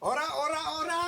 Ora, ora, ora!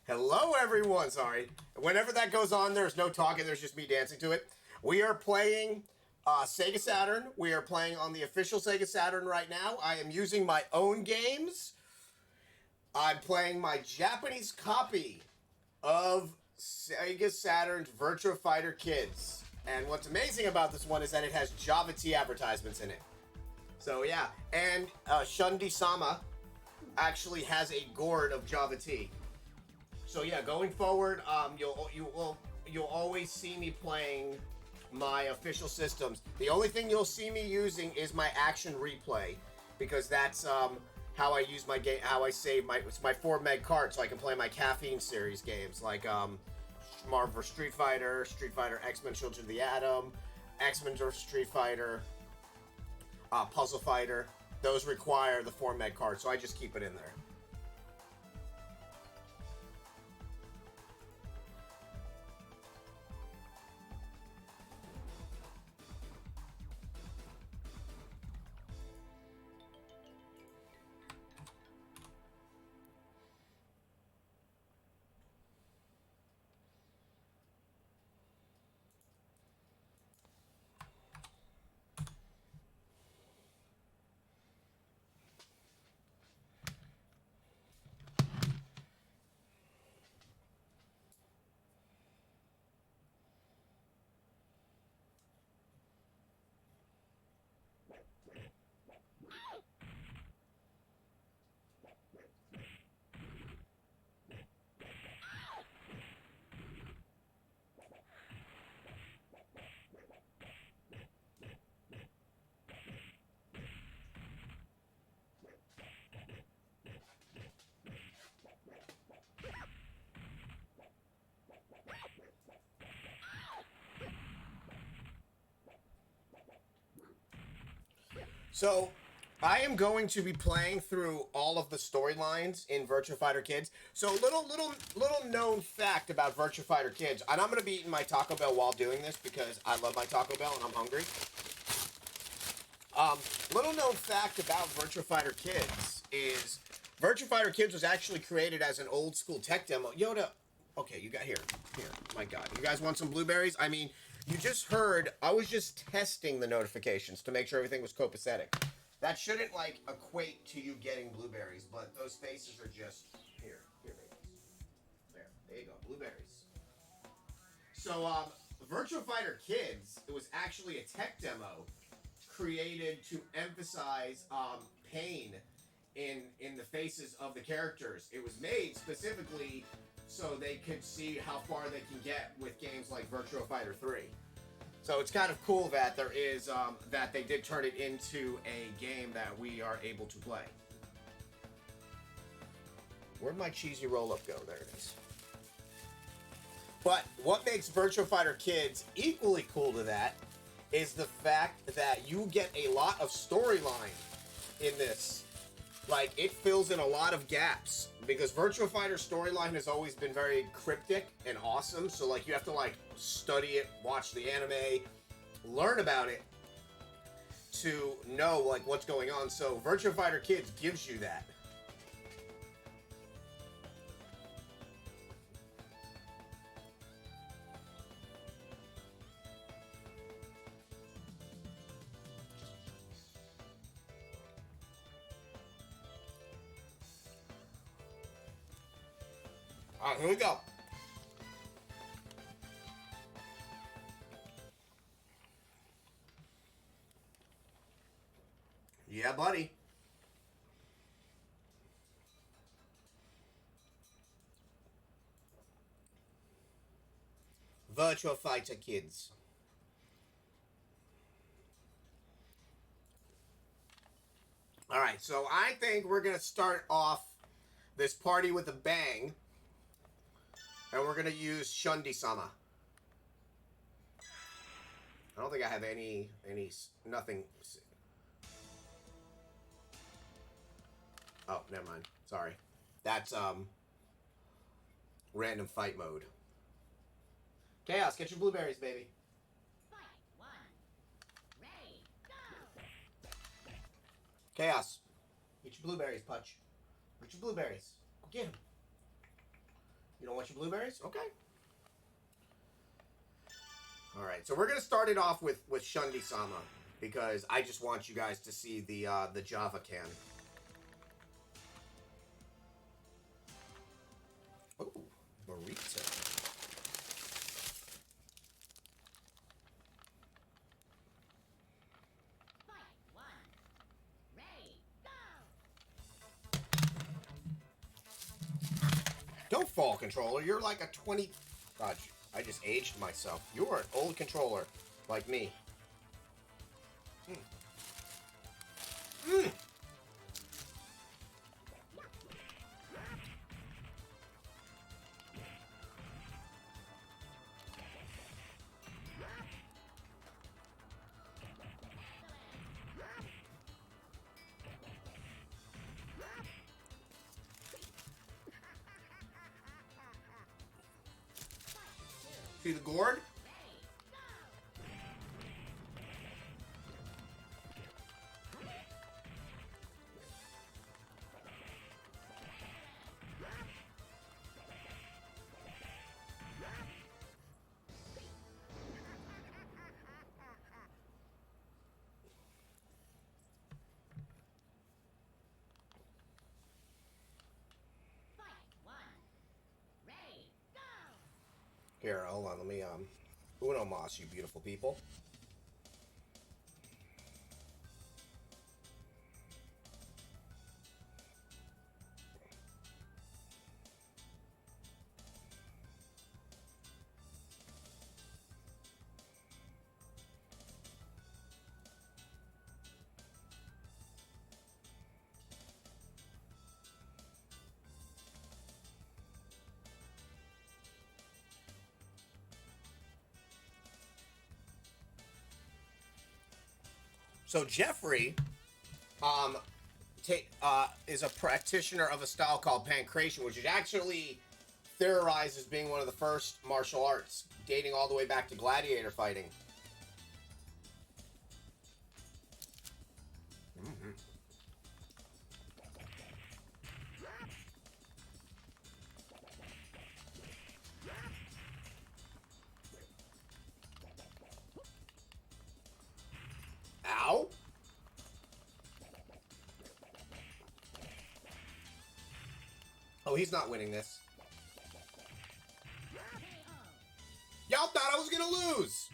Hello, everyone. Sorry. Whenever that goes on, there's no talking. There's just me dancing to it. We are playing Sega Saturn. We are playing on the official Sega Saturn right now. I am using my own games. I'm playing my Japanese copy of Sega Saturn's Virtua Fighter Kids. And what's amazing about this one is that it has Java T advertisements in it. So yeah, and Shundi Sama actually has a gourd of Java T. So yeah, going forward, you'll always see me playing my official systems. The only thing you'll see me using is my Action Replay, because that's how I use my game. How I save it's my 4 meg card, so I can play my Caffeine series games like Marvel Street Fighter, X-Men Children of the Atom, X-Men vs Street Fighter, Puzzle Fighter. Those require the 4 meg card, so I just keep it in there. So, I am going to be playing through all of the storylines in Virtua Fighter Kids. So, little known fact about Virtua Fighter Kids, and I'm going to be eating my Taco Bell while doing this because I love my Taco Bell and I'm hungry. Little known fact about Virtua Fighter Kids is Virtua Fighter Kids was actually created as an old school tech demo. Yoda, okay, you got here. My God, you guys want some blueberries? I mean, you just heard. I was just testing the notifications to make sure everything was copacetic. That shouldn't like equate to you getting blueberries, but those faces are just here, babies. There you go, blueberries. So, Virtua Fighter Kids, it was actually a tech demo created to emphasize pain in the faces of the characters. It was made specifically so they could see how far they can get with games like Virtua Fighter 3. So it's kind of cool that there is that they did turn it into a game that we are able to play. Where'd my cheesy roll-up go? There it is. But what makes Virtua Fighter Kids equally cool to that is the fact that you get a lot of storyline in this. Like, it fills in a lot of gaps because Virtua Fighter storyline has always been very cryptic and awesome. So, like, you have to, like, study it, watch the anime, learn about it to know, like, what's going on. So, Virtua Fighter Kids gives you that. Alright, here we go. Yeah, buddy. Virtua Fighter Kids. Alright, so I think we're going to start off this party with a bang. And we're gonna use Shundi-sama. I don't think I have nothing. Oh, never mind. Sorry. That's, random fight mode. Chaos, get your blueberries, baby. Chaos, get your blueberries, Putch. Get your blueberries. Go get them. You don't want your blueberries? Okay. All right, so we're gonna start it off with Shundi-sama because I just want you guys to see the Java can. Oh, burrito. Don't fall, controller. You're like a 20... God, I just aged myself. You're an old controller, like me. Mm. Mm. See the gourd? Here, hold on. Let me, Uno Mas, you beautiful people. So Jeffrey, is a practitioner of a style called pankration, which is actually theorized as being one of the first martial arts, dating all the way back to gladiator fighting. Mm-hmm. Ow! Oh, he's not winning this. Y'all thought I was gonna lose!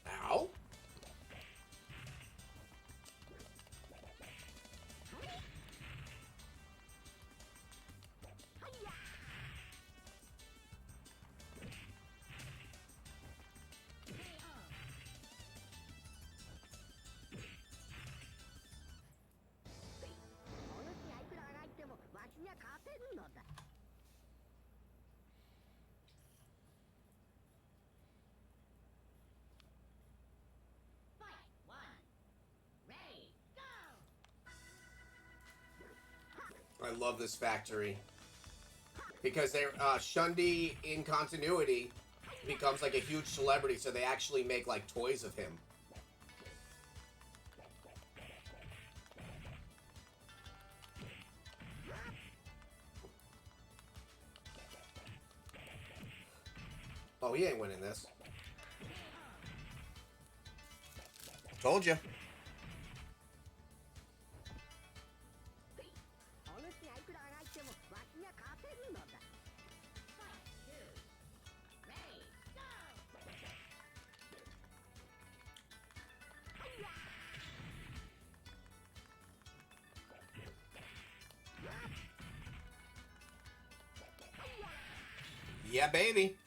Ow! I love this factory. Because they're, Shundi in continuity becomes like a huge celebrity, so they actually make like toys of him. Oh, he ain't winning this. Told you. Yeah, baby.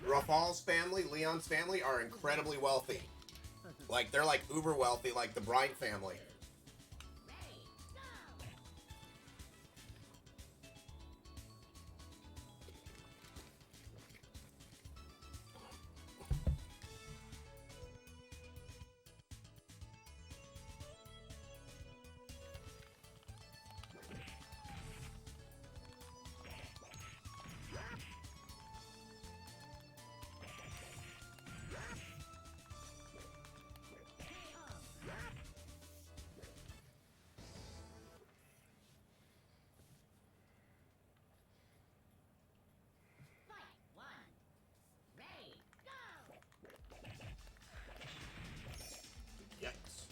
Rafal's family, Leon's family, are incredibly wealthy. Like, they're like uber wealthy, like the Bryant family. Yikes.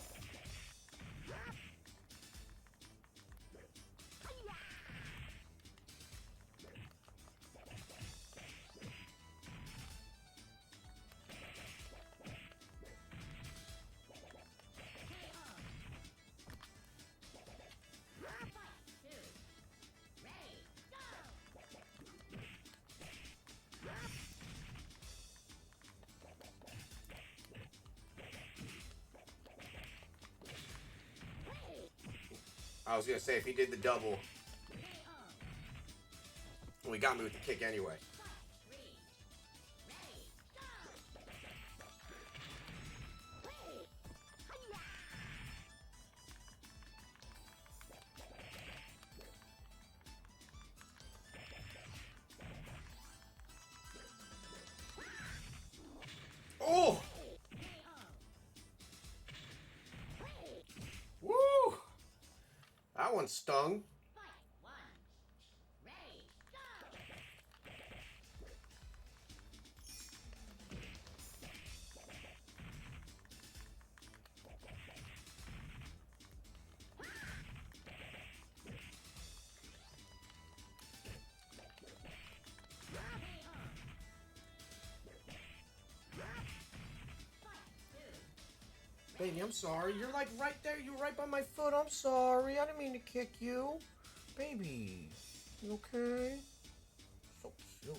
I was gonna say, if he did the double, we got me with the kick anyway. Oh! Woo! That one stung. Baby, I'm sorry. You're like right there. You were right by my foot. I'm sorry. I didn't mean to kick you. Baby, you okay? So cute.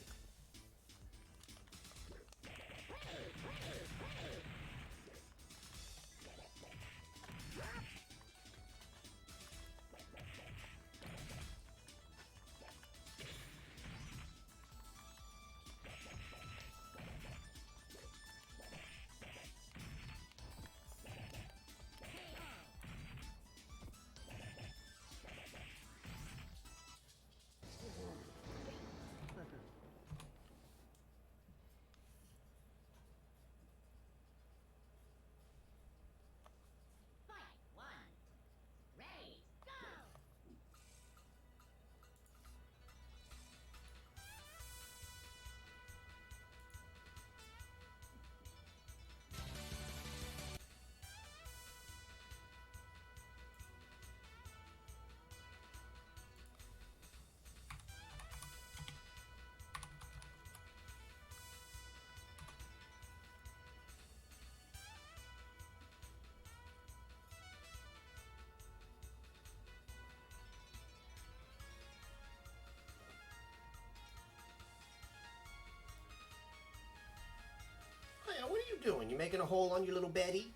Hey, what are you doing? You making a hole on your little Betty?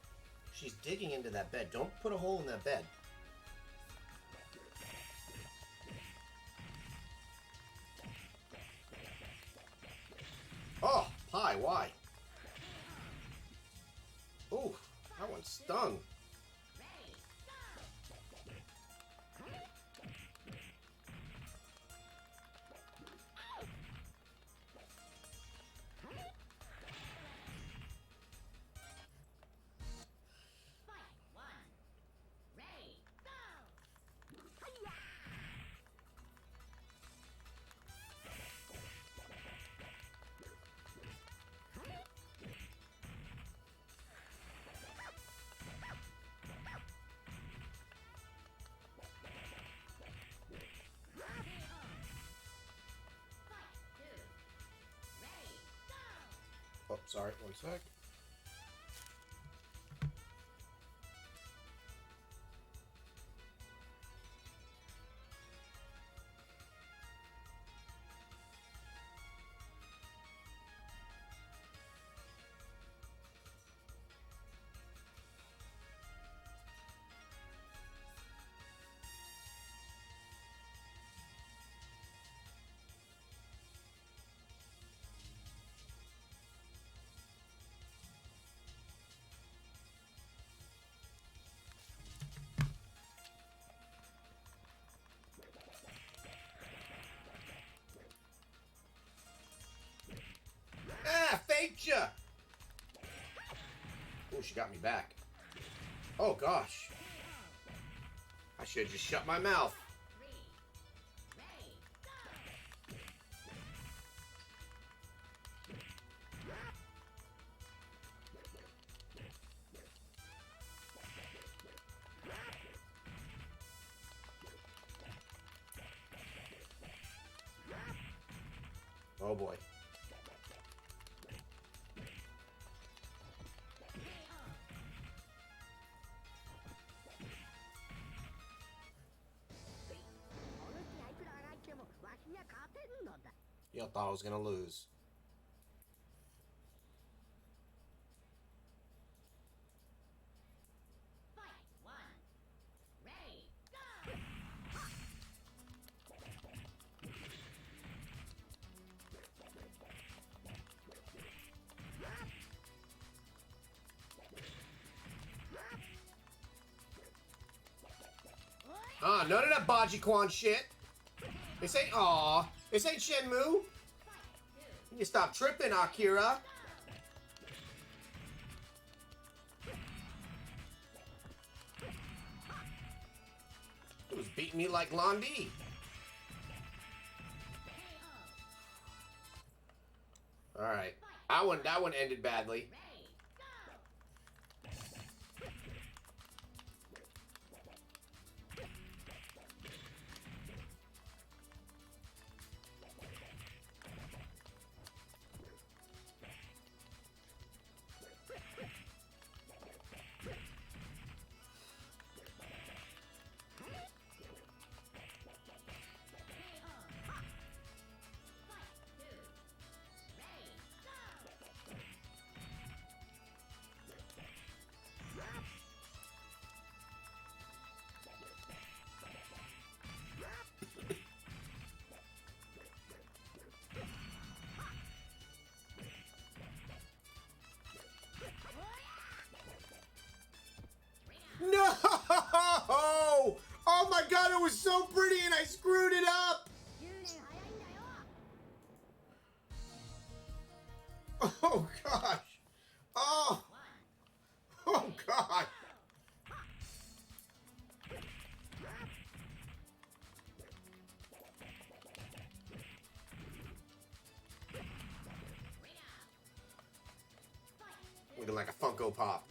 She's digging into that bed. Don't put a hole in that bed. Oh, pie, why? Ooh, that one stung. sorry, one sec. Ah, faked ya! Oh, she got me back. Oh, gosh. I should have just shut my mouth. Oh, boy. Y'all thought I was gonna lose. Ah, none of that Baji-Quan shit. This ain't, aw. This ain't Shenmue. You stop tripping, Akira. It was beating me like Londi. Alright. That one ended badly. No! Oh my god, it was so pretty and I screwed it up! Oh gosh! Oh! Oh god! Looking like a Funko Pop.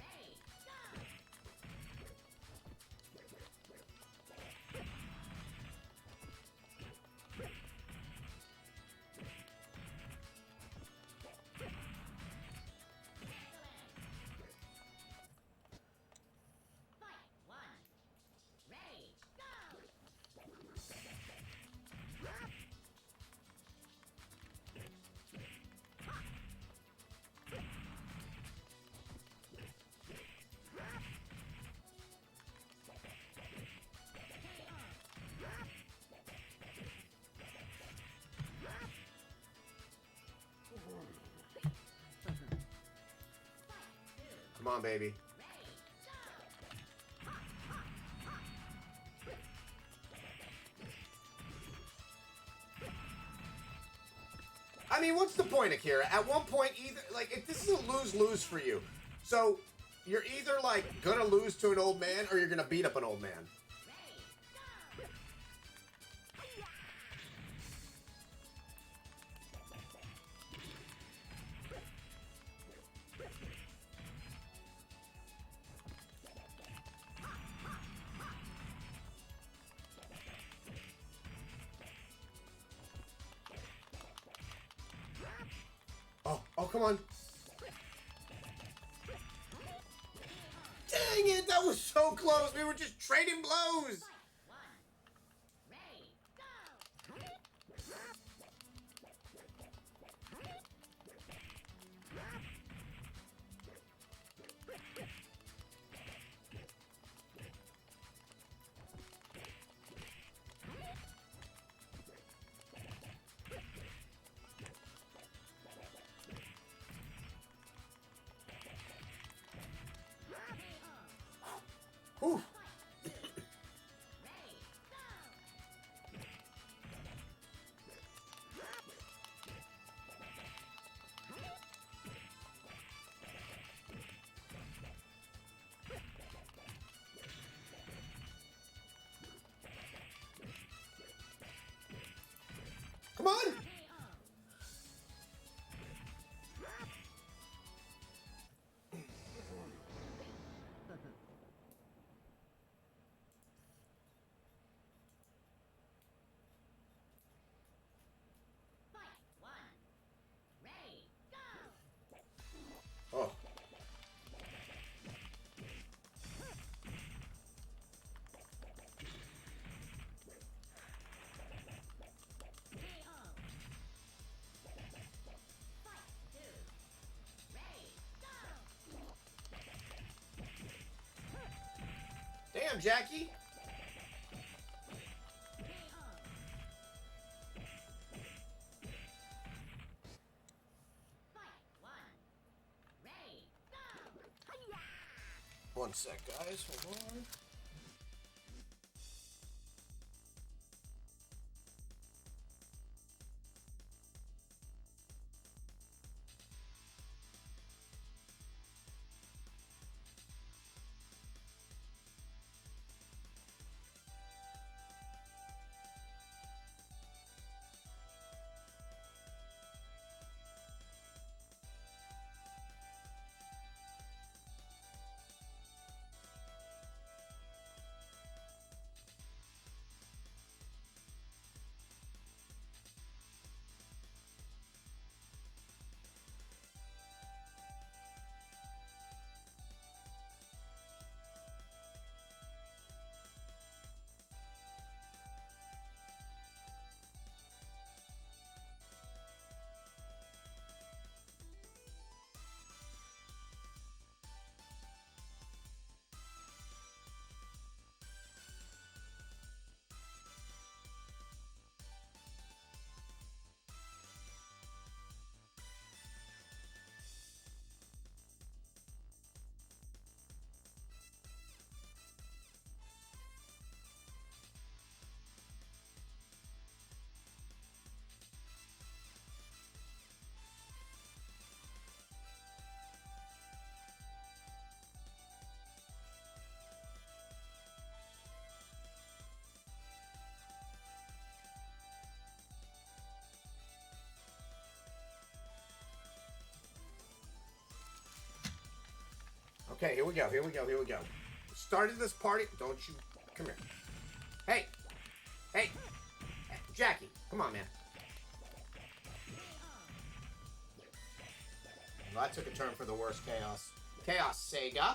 Come on, baby. I mean, what's the point, Akira? At one point, either, like, if this is a lose-lose for you, so you're either, like, gonna lose to an old man or you're gonna beat up an old man. Oh, come on. it! That was so close! We were just trading blows! Whew. Come on! Oh. Damn, Jackie. One sec, guys. Hold on. Okay, here we go. Here we go. Here we go. Started this party. Don't you come here. Hey, hey, Jackie, come on, man. Well, that took a turn for the worse, Chaos. Chaos, Sega.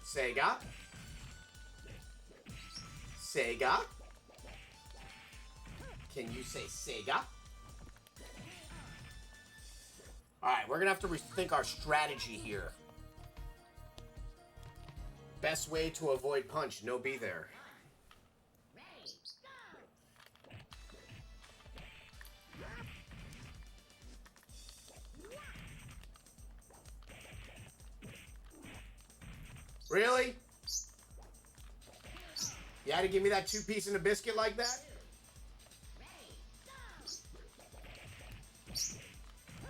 Sega. Sega. Can you say Sega? Alright, we're gonna have to rethink our strategy here. Best way to avoid punch, no be there. Really? You had to give me that 2-piece and a biscuit like that?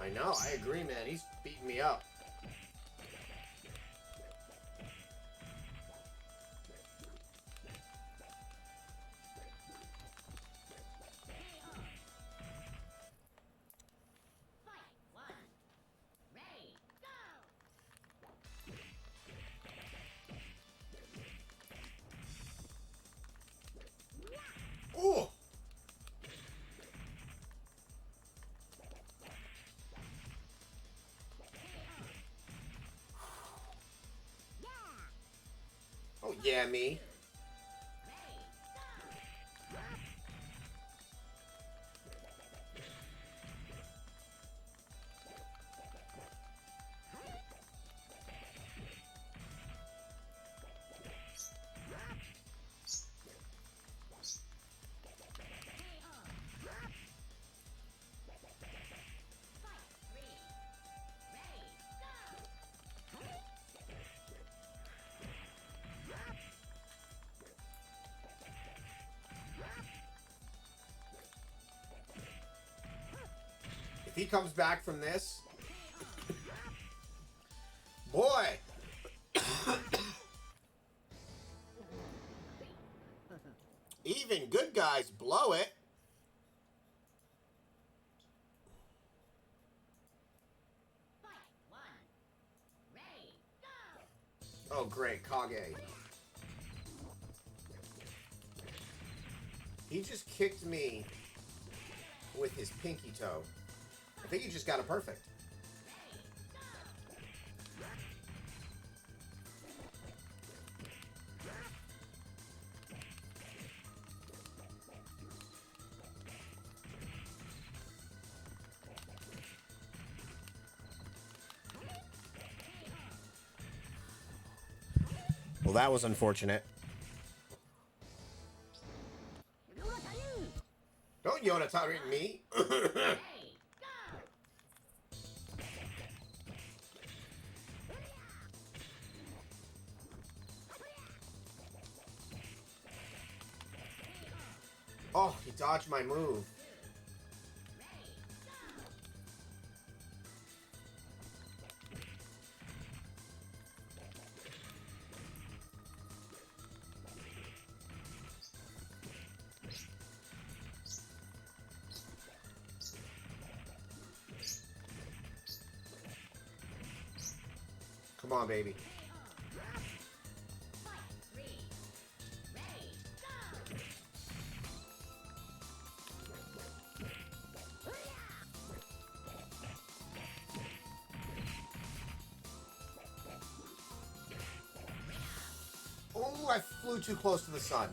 I know, I agree, man. He's beating me up. Oh! Yeah, me. If he comes back from this, boy. Even good guys blow it. Oh, great, Kage. He just kicked me with his pinky toe. I think he just got a perfect. Well, that was unfortunate. Don't Yoda target me. Oh, he dodged my move. Come on, baby. Oh, I flew too close to the sun.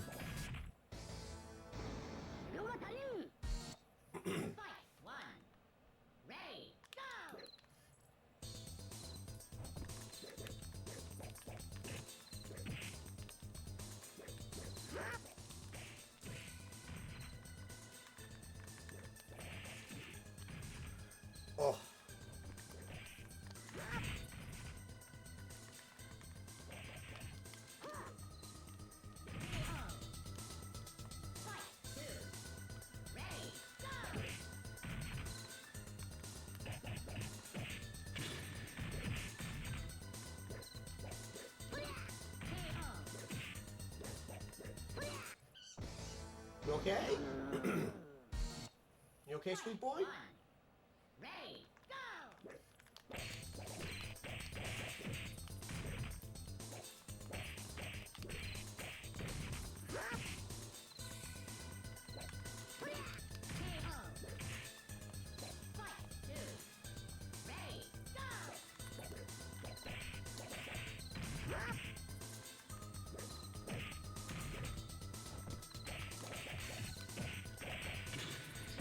Oh. You okay? You okay, sweet boy?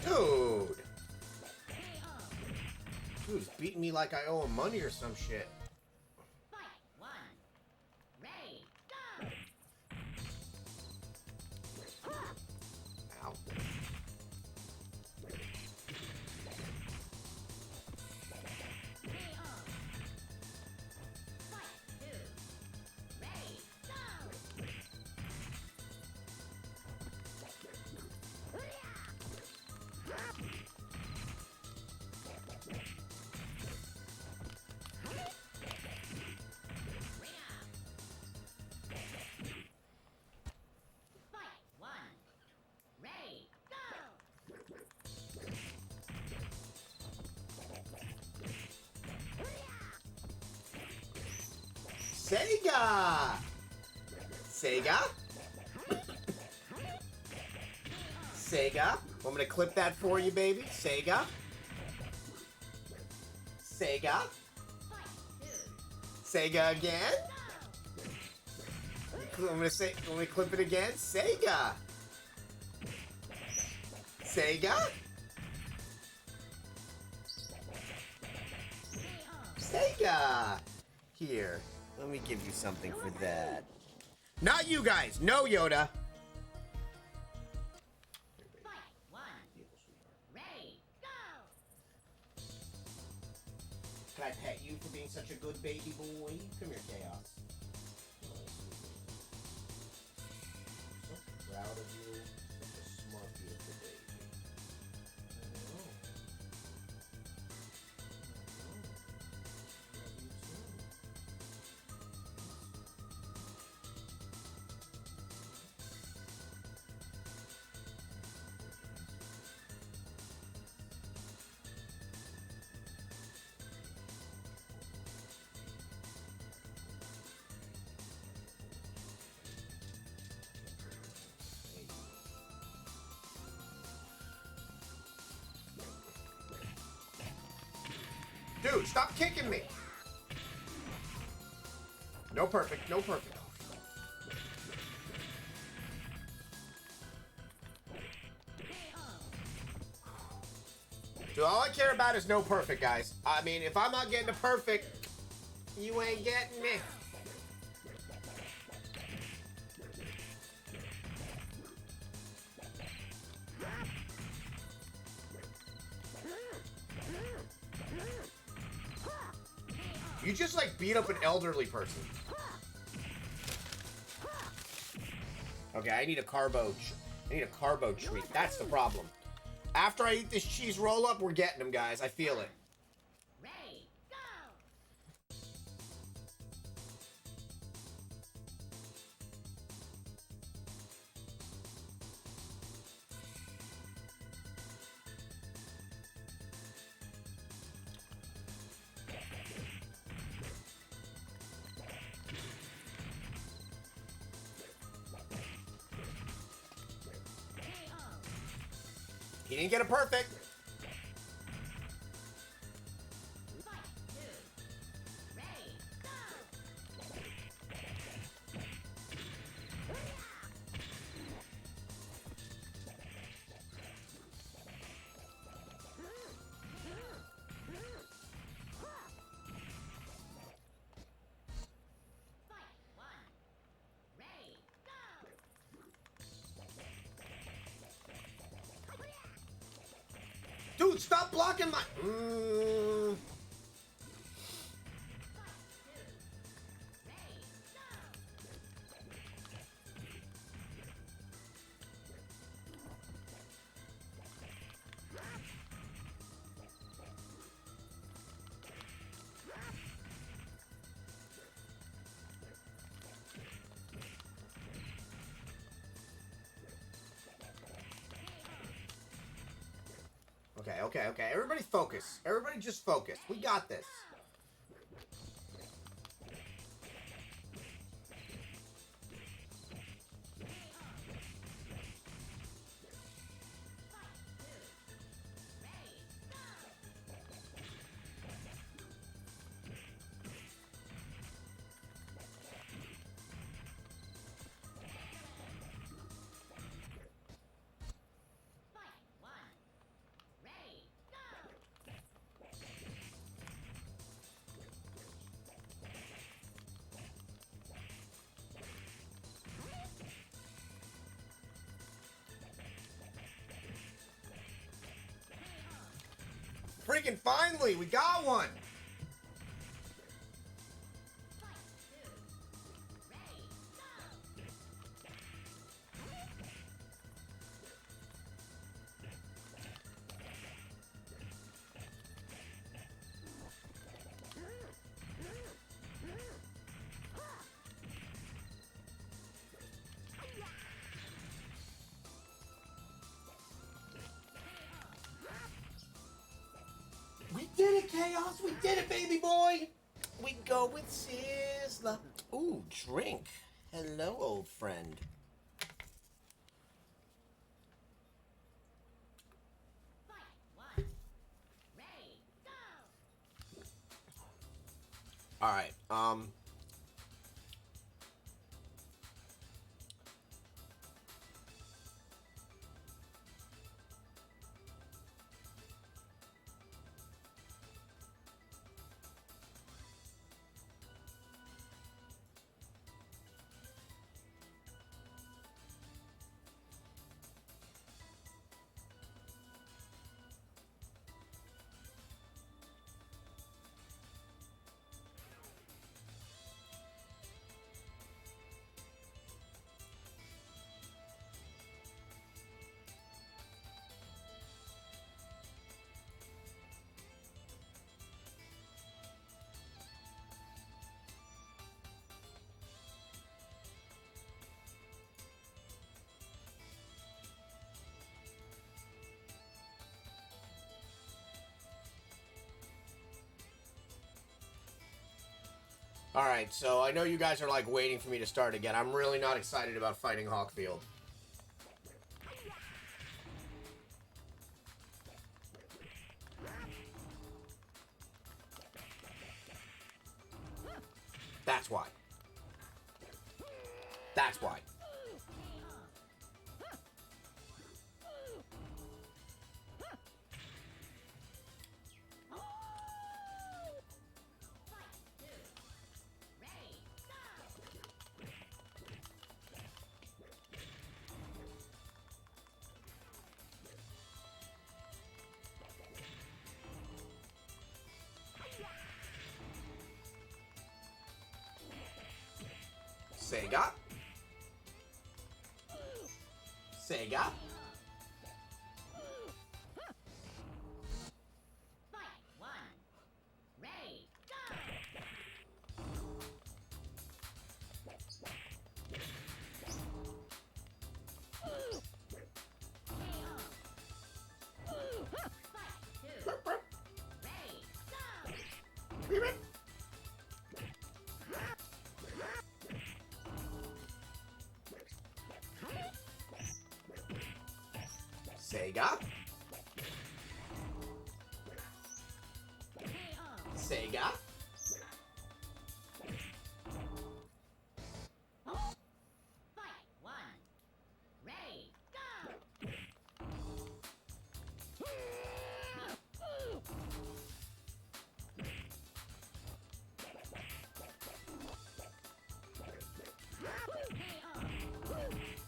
Dude! Dude's beating me like I owe him money or some shit. Ow. Sega! Sega? Sega? Want me to clip that for you, baby? Sega? Sega? Sega again? gonna clip it again. Sega. Sega. Sega. Here, let me give you something for that. Not you guys. No, Yoda. Can I pet you for being such a good baby boy? Come here, Chaos. So proud of you. Such a smart, beautiful baby. I know. Love you too. Dude, stop kicking me! No perfect, no perfect. Dude, all I care about is no perfect, guys. I mean, if I'm not getting a perfect, you ain't getting me. You just like beat up an elderly person. Okay, I need a carbo treat. That's the problem. After I eat this cheese roll up, we're getting them, guys. I feel it. Ready, go! He didn't get a perfect. Fight, two, ready, go! Fight, one, ready, go! Dude, stop blocking my... Okay. Everybody focus. Everybody just focus. We got this. Freaking finally, we got one. We did it, Chaos! We did it, baby boy! We go with Sizzla. Ooh, drink. Hello, old friend. Alright, All right, so I know you guys are like waiting for me to start again. I'm really not excited about fighting Hawkfield. That's why. That's why. Sega. Sega. Fight one. Ready, go! Sega. Sega. Fight one. Ready, go!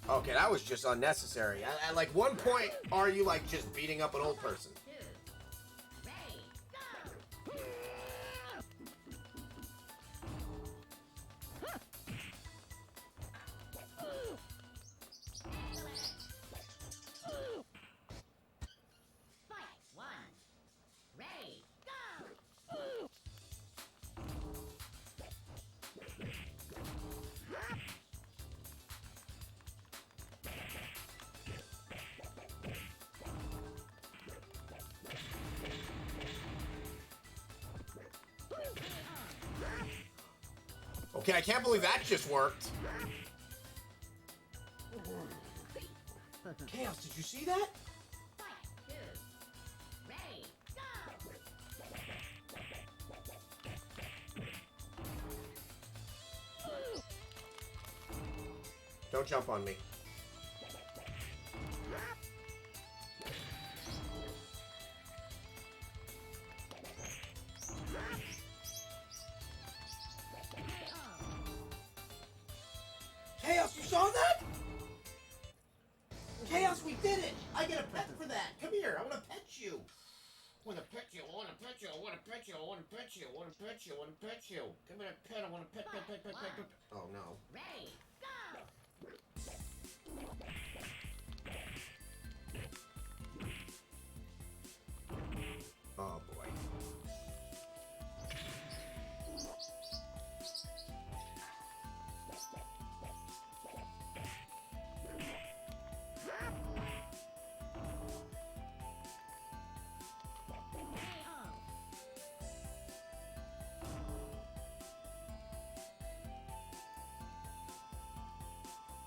Okay, that was just unnecessary. At like one point, are you like just beating up an old person? Two. Ready, go! Fight one. Ready, go! Okay, I can't believe that just worked. Chaos, did you see that? Fight two. Ready, go! Don't jump on me. Chaos, you saw that? Chaos, we did it! I get a pet for that. Come here, I want to pet you. I want to pet you, I want to pet you, I want to pet you, I want to pet you, I want to pet you, I want to pet you. Give me a pet, I want to pet. Oh no. Ready, go! Oh boy.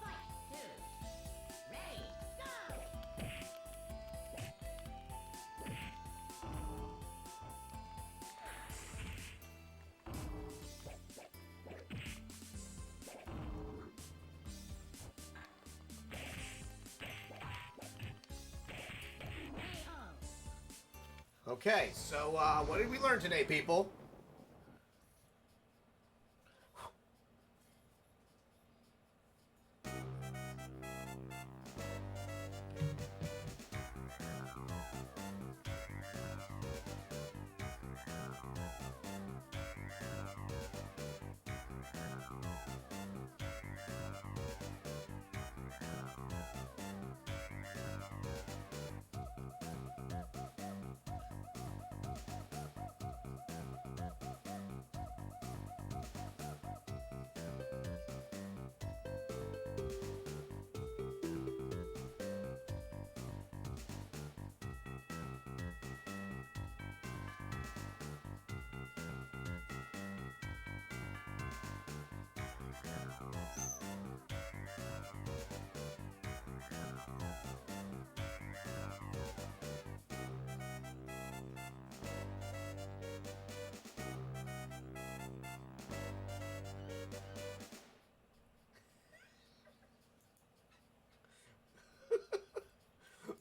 Fight two. Ready, go! Okay, so what did we learn today, people?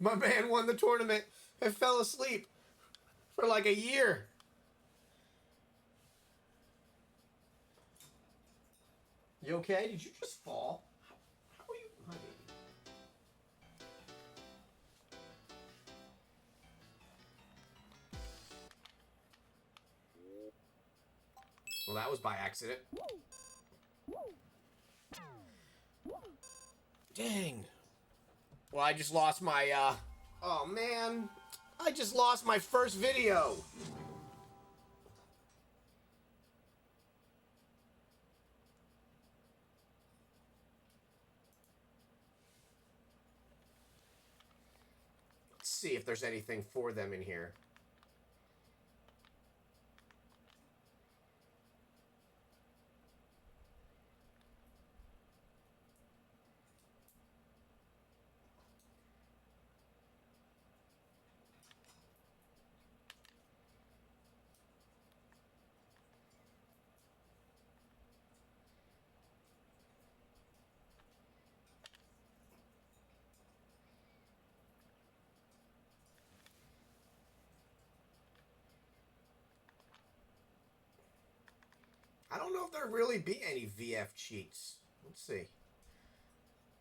My man won the tournament and fell asleep for like a year. You okay? Did you just fall? How are you, honey? Well, that was by accident. Dang. Well, I just lost my, oh man. I just lost my first video. Let's see if there's anything for them in here. I don't know if there really be any VF cheats. Let's see.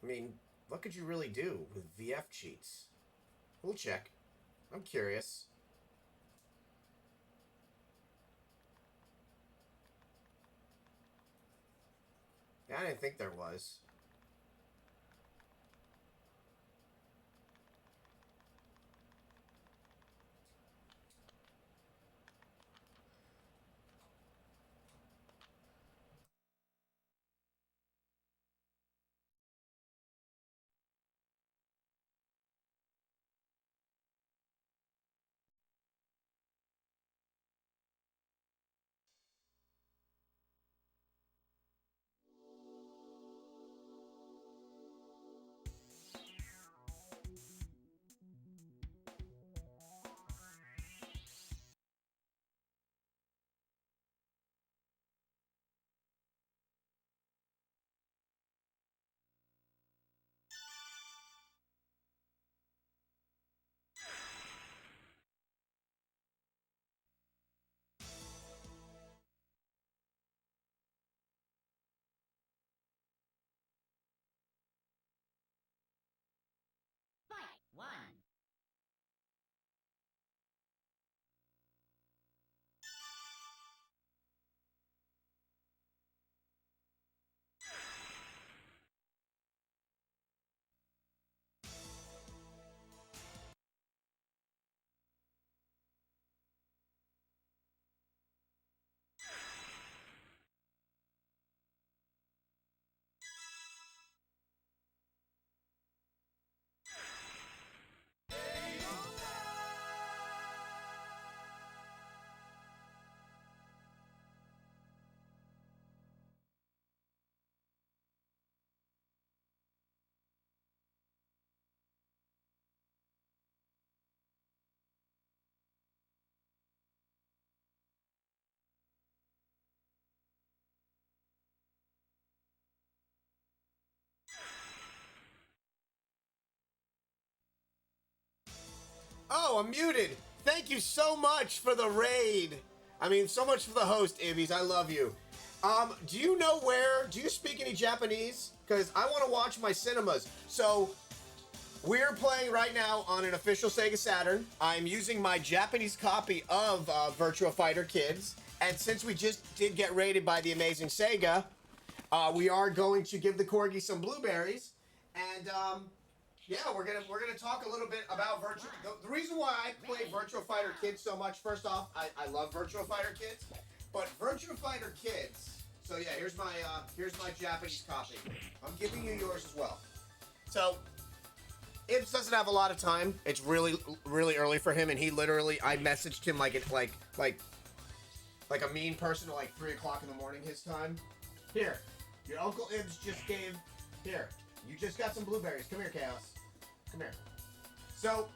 I mean, what could you really do with VF cheats? We'll check. I'm curious. Yeah, I didn't think there was. Fight! One. Oh, I'm muted. Thank you so much for the raid. I mean, so much for the host, Ibbies. I love you. Do you know where? Do you speak any Japanese? Because I want to watch my cinemas. So, we're playing right now on an official Sega Saturn. I'm using my Japanese copy of Virtua Fighter Kids. And since we just did get raided by the amazing Sega, we are going to give the corgi some blueberries. And, yeah, we're gonna talk a little bit about Virtua. The reason why I play Virtua Fighter Kids so much, first off, I love Virtua Fighter Kids, but Virtua Fighter Kids. So yeah, here's my Japanese copy. I'm giving you yours as well. So Ibs doesn't have a lot of time. It's really early for him, and he literally I messaged him like a mean person at like 3 o'clock in the morning his time. Here, your Uncle Ibs just gave. Here, you just got some blueberries. Come here, Chaos. Come here. So,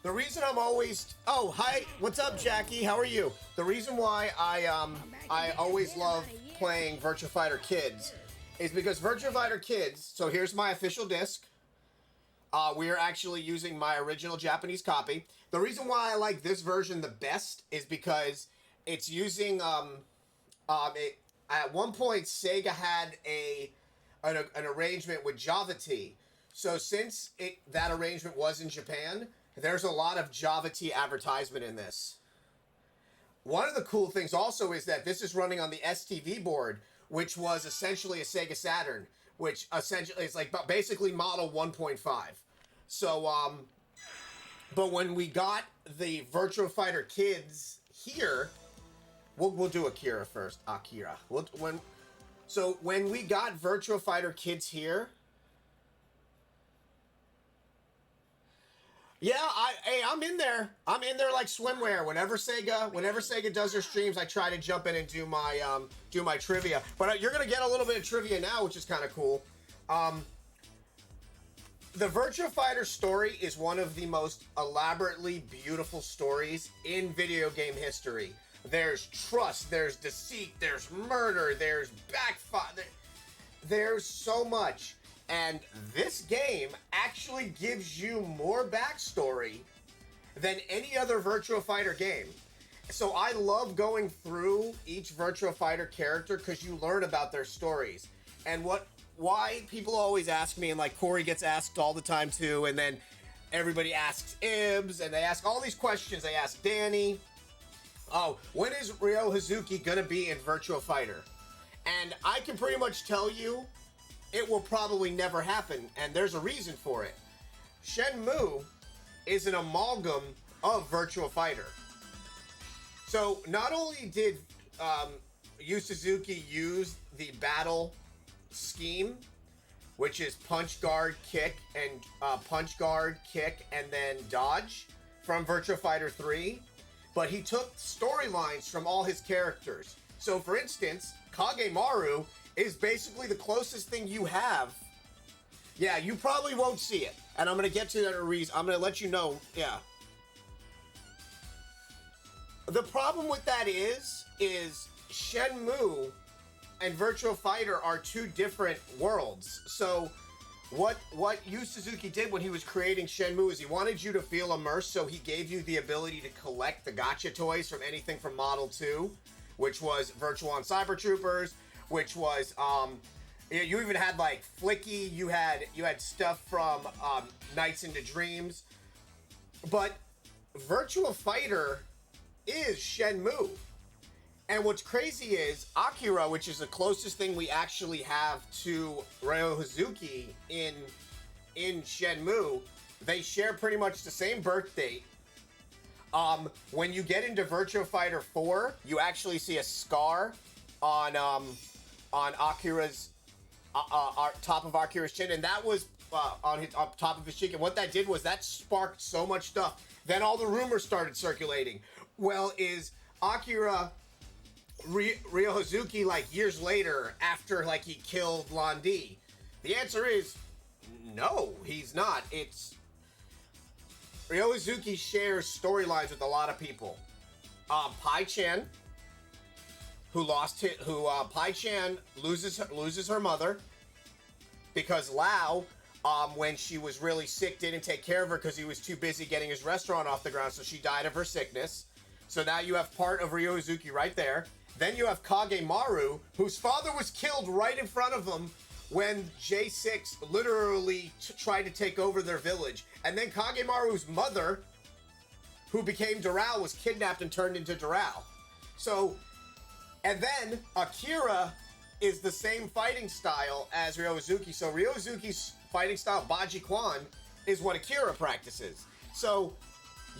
the reason I'm always... Oh, hi. What's up, Jackie? How are you? The reason why I always love playing Virtua Fighter Kids is because Virtua Fighter Kids... So, here's my official disc. We are actually using my original Japanese copy. The reason why I like this version the best is because it's using at one point Sega had an arrangement with Java T. So since that arrangement was in Japan, there's a lot of Java T advertisement in this. One of the cool things also is that this is running on the STV board, which was essentially a Sega Saturn, which essentially is like basically model 1.5. So, but when we got the Virtua Fighter Kids here, we'll do Akira first. Akira. When we got Virtua Fighter Kids here, yeah, I'm in there. I'm in there like swimwear. Whenever Sega does their streams, I try to jump in and do my trivia. But you're gonna get a little bit of trivia now, which is kind of cool. The Virtua Fighter story is one of the most elaborately beautiful stories in video game history. There's trust, there's deceit, there's murder, there's backfire. There's so much. And this game actually gives you more backstory than any other Virtua Fighter game. So I love going through each Virtua Fighter character because you learn about their stories. And why people always ask me, and like Corey gets asked all the time too, and then everybody asks Ibs, and they ask all these questions. They ask Danny, oh, when is Ryo Hazuki gonna be in Virtua Fighter? And I can pretty much tell you, it will probably never happen, and there's a reason for it. Shenmue is an amalgam of Virtua Fighter. So not only did Yu Suzuki use the battle scheme, which is punch, guard, kick, and then dodge from Virtua Fighter 3, but he took storylines from all his characters. So for instance, Kagemaru is basically the closest thing you have. Yeah, you probably won't see it. And I'm going to get to that in a reason. I'm going to let you know. Yeah. The problem with that is Shenmue and Virtua Fighter are two different worlds. So what Yu Suzuki did when he was creating Shenmue is he wanted you to feel immersed, so he gave you the ability to collect the gacha toys from anything from Model 2, which was Virtuon Cyber Troopers, which was you even had like Flicky, you had stuff from Nights into Dreams, but Virtua Fighter is Shenmue. And what's crazy is Akira, which is the closest thing we actually have to Ryo Hazuki in Shenmue, they share pretty much the same birth date. When you get into Virtua Fighter 4, you actually see a scar on Akira's top of Akira's chin, and that was on top of his cheek. And what that did was that sparked so much stuff. Then all the rumors started circulating. Well, is Akira Ryo Hazuki like years later after like he killed Lan Di? The answer is no, he's not. It's Ryo Hazuki shares storylines with a lot of people. Pai Chan, Pai Chan loses her mother because Lao, when she was really sick, didn't take care of her because he was too busy getting his restaurant off the ground, so she died of her sickness. So now you have part of Ryo Hazuki right there. Then you have Kagemaru, whose father was killed right in front of him when J6 literally tried to take over their village. And then Kagemaru's mother, who became Doral, was kidnapped and turned into Doral. So, and then Akira is the same fighting style as Ryo Hazuki. So Ryo Hazuki's fighting style, Baji Kwan, is what Akira practices. So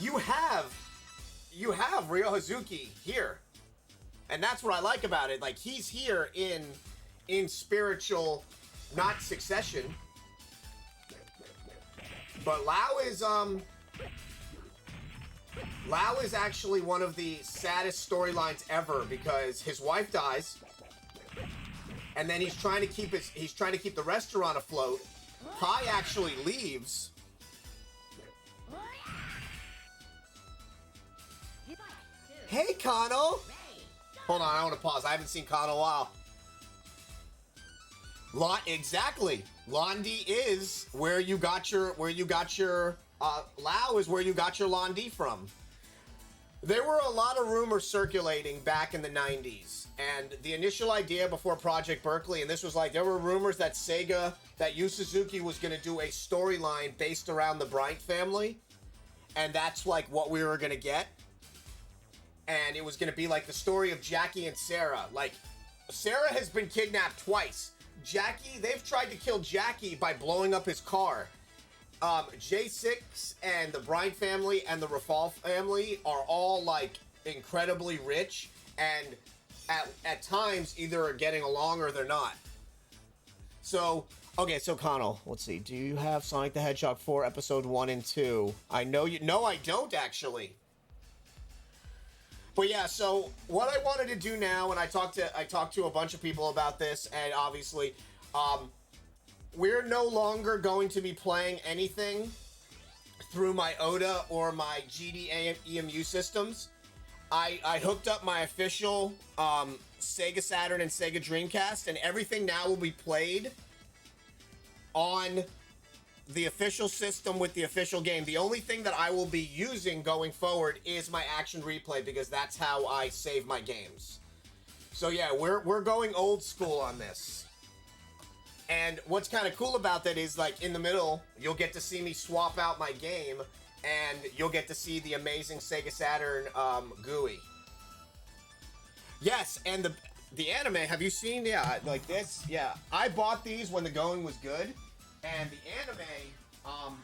you have Ryo Hazuki here. And that's what I like about it. Like, he's here in spiritual, not succession. But Lao is actually one of the saddest storylines ever because his wife dies, and then he's trying to keep the restaurant afloat. Pai actually leaves. Hey, Kano. Hold on, I want to pause. I haven't seen Kano in a while. Exactly. Londi is where you got your Lao is where you got your Londi from. There were a lot of rumors circulating back in the 90s, and the initial idea before Project Berkeley, and this was like, there were rumors that Sega, that Yu Suzuki was going to do a storyline based around the Bryant family, and that's like what we were going to get. And it was going to be like the story of Jackie and Sarah. Like, Sarah has been kidnapped twice. Jackie, they've tried to kill Jackie by blowing up his car. J6 and the Bryant family and the Rafal family are all like incredibly rich, and at times either are getting along or they're not. So, okay, so Connell, let's see. Do you have Sonic the Hedgehog 4 episode 1 and 2? I know you. No, I don't actually. But yeah, so what I wanted to do now, and I talked to a bunch of people about this, and obviously, we're no longer going to be playing anything through my OTA or my GD EMU systems. I hooked up my official Sega Saturn and Sega Dreamcast, and everything now will be played on the official system with the official game. The only thing that I will be using going forward is my Action Replay, because that's how I save my games. So yeah, we're going old school on this. And what's kind of cool about that is, like, in the middle, you'll get to see me swap out my game, and you'll get to see the amazing Sega Saturn GUI. Yes, and the anime, have you seen? Yeah, like this? Yeah, I bought these when the going was good, and the anime,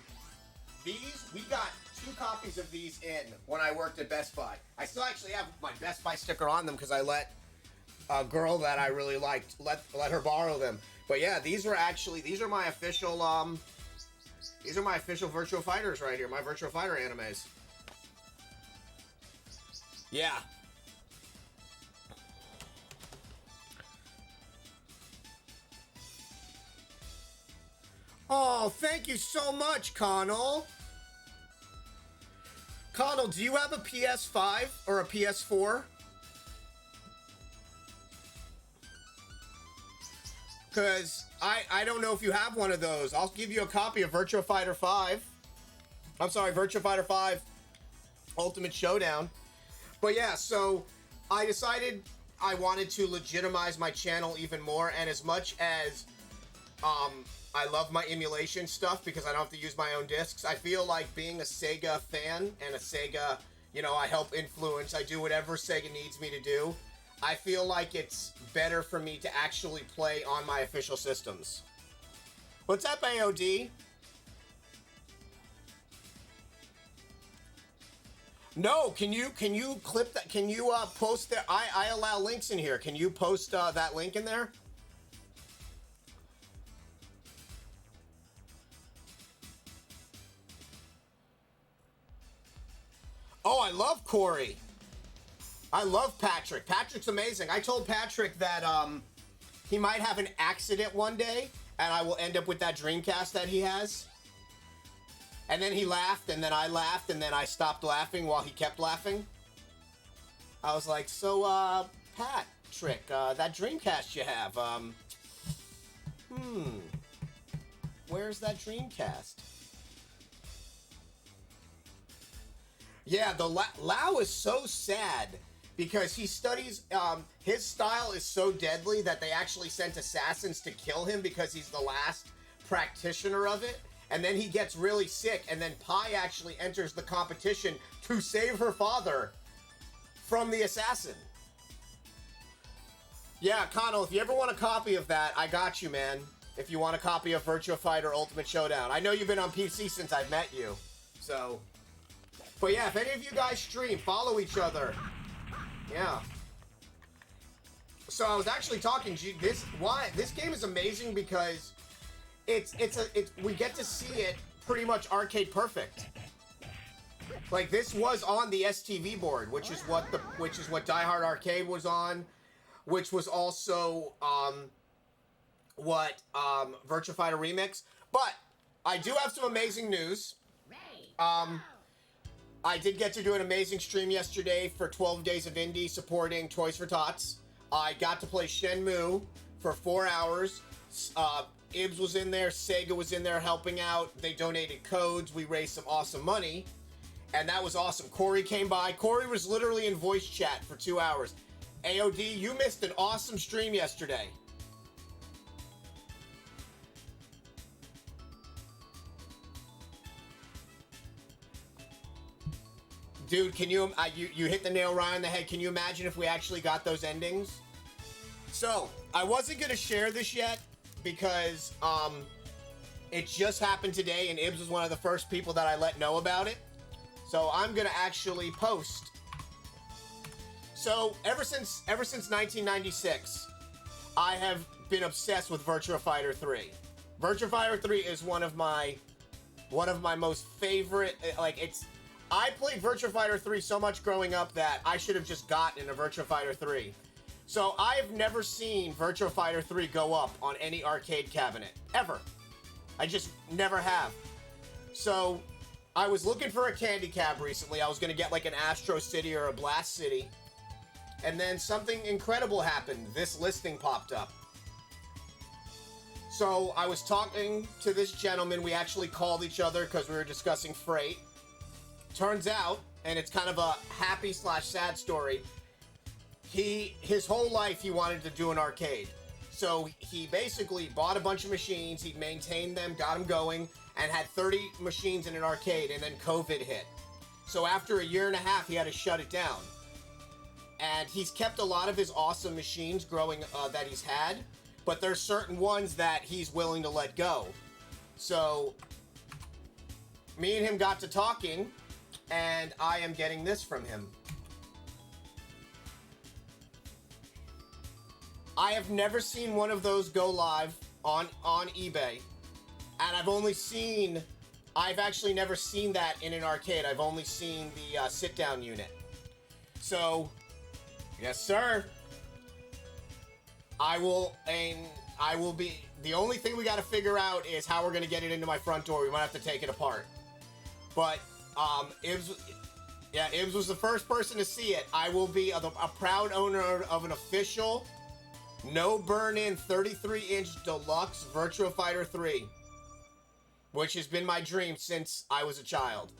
these, we got 2 copies of these in when I worked at Best Buy. I still actually have my Best Buy sticker on them because I let a girl that I really liked, let her borrow them. But yeah, these are my official Virtua Fighters right here, my Virtua Fighter animes. Yeah. Oh, thank you so much, Connell. Connell, do you have a PS5 or a PS4? Because I don't know if you have one of those. I'll give you a copy of Virtua Fighter 5. I'm sorry, Virtua Fighter 5 Ultimate Showdown. But yeah, so I decided I wanted to legitimize my channel even more, and as much as I love my emulation stuff because I don't have to use my own discs, I feel like being a Sega fan and a Sega, you know, I help influence, I do whatever Sega needs me to do. I feel like it's better for me to actually play on my official systems. What's up, AOD? No, can you clip that? Can you post that? I allow links in here. Can you post that link in there? Oh, I love Corey. I love Patrick. Patrick's amazing. I told Patrick that he might have an accident one day, and I will end up with that Dreamcast that he has. And then he laughed, and then I laughed, and then I stopped laughing while he kept laughing. I was like, so, Patrick, that Dreamcast you have, where's that Dreamcast? Yeah, the Lao is so sad because he studies, his style is so deadly that they actually sent assassins to kill him because he's the last practitioner of it. And then he gets really sick, and then Pi actually enters the competition to save her father from the assassin. Yeah, Connell, if you ever want a copy of that, I got you, man. If you want a copy of Virtua Fighter Ultimate Showdown. I know you've been on PC since I've met you, so... But yeah, if any of you guys stream, follow each other. Yeah. So I was actually talking, this game is amazing because we get to see it pretty much arcade perfect. Like, this was on the STV board, which is what Die Hard Arcade was on, which was also what Virtua Fighter Remix. But I do have some amazing news. I did get to do an amazing stream yesterday for 12 Days of Indie supporting Toys for Tots. I got to play Shenmue for 4 hours, Ibs was in there, Sega was in there helping out. They donated codes. We raised some awesome money, and that was awesome. Corey came by. Corey was literally in voice chat for 2 hours. AOD, you missed an awesome stream yesterday. Dude, can you hit the nail right on the head. Can you imagine if we actually got those endings? So, I wasn't going to share this yet because it just happened today and Ibs was one of the first people that I let know about it. So, I'm going to actually post. So, ever since 1996, I have been obsessed with Virtua Fighter 3. Virtua Fighter 3 is one of my most favorite, I played Virtua Fighter 3 so much growing up that I should have just gotten a Virtua Fighter 3. So I've never seen Virtua Fighter 3 go up on any arcade cabinet, ever. I just never have. So I was looking for a candy cab recently. I was gonna get like an Astro City or a Blast City. And then something incredible happened. This listing popped up. So I was talking to this gentleman. We actually called each other because we were discussing freight. Turns out, and it's kind of a happy/sad story, his whole life he wanted to do an arcade. So he basically bought a bunch of machines, he maintained them, got them going, and had 30 machines in an arcade, and then COVID hit. So after a year and a half, he had to shut it down. And he's kept a lot of his awesome machines growing that he's had, but there's certain ones that he's willing to let go. So me and him got to talking, and I am getting this from him. I have never seen one of those go live on eBay, and I've actually never seen that in an arcade. I've only seen the sit-down unit. So, yes sir, I will be, the only thing we gotta figure out is how we're gonna get it into my front door. We might have to take it apart. But Ibs was the first person to see it. I will be a proud owner of an official, no burn-in 33-inch deluxe Virtua Fighter 3, which has been my dream since I was a child.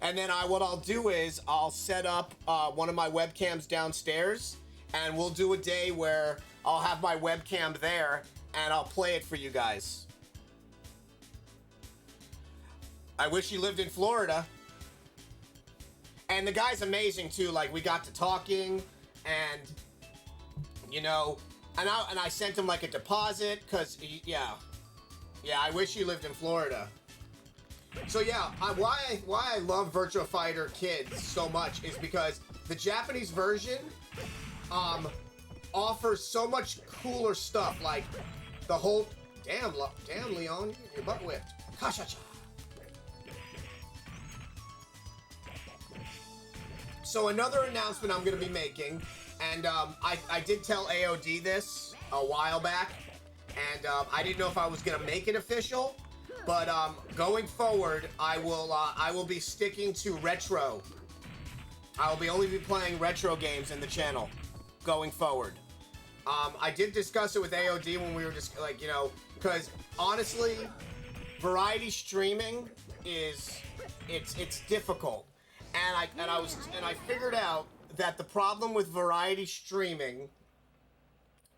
And then what I'll do is I'll set up one of my webcams downstairs, and we'll do a day where I'll have my webcam there, and I'll play it for you guys. I wish he lived in Florida. And the guy's amazing too. Like, we got to talking, and you know, and I sent him like a deposit because yeah, I wish he lived in Florida. So yeah, why I love Virtua Fighter Kids so much is because the Japanese version offers so much cooler stuff. Like the whole damn Leon, your butt whipped. Kasha-cha. So another announcement I'm going to be making, and I did tell AOD this a while back, and I didn't know if I was going to make it official, but going forward, I will be sticking to retro. I will only be playing retro games in the channel going forward. I did discuss it with AOD when we were just like, you know, because honestly, variety streaming it's difficult. And I figured out that the problem with variety streaming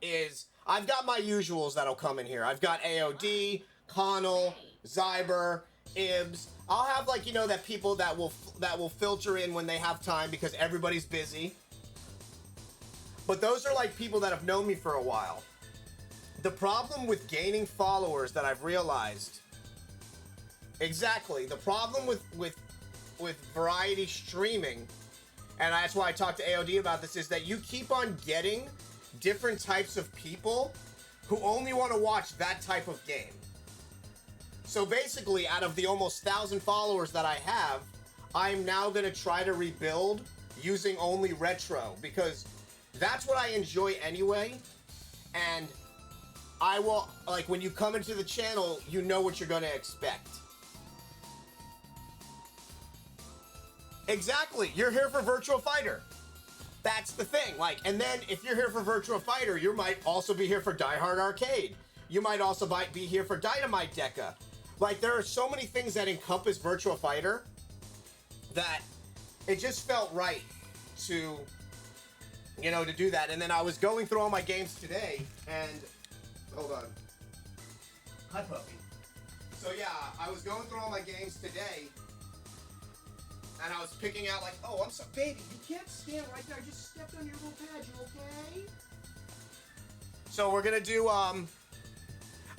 is I've got my usuals that'll come in here. I've got AOD, Connell, Zyber, Ibs. I'll have, like, you know, that people that will filter in when they have time because everybody's busy. But those are like people that have known me for a while. The problem with gaining followers that I've realized, exactly, the problem with variety streaming, and that's why I talked to AOD about this, is that you keep on getting different types of people who only want to watch that type of game. So basically, out of the almost 1,000 followers that I have, I'm now going to try to rebuild using only retro, because that's what I enjoy anyway. And I will, like, when you come into the channel, you know what you're going to expect. Exactly. You're here for Virtua Fighter. That's the thing. Like, and then if you're here for Virtua Fighter, you might also be here for Die Hard Arcade. you might also be here for Dynamite Deca. Like, there are so many things that encompass Virtua Fighter that it just felt right to, you know, to do that. And then I was going through all my games today, and hold on. Hi, puppy. So yeah, I was going through all my games today, and I was picking out like, oh, I'm sorry, baby, you can't stand right there. I just stepped on your little pad. You okay? So we're gonna do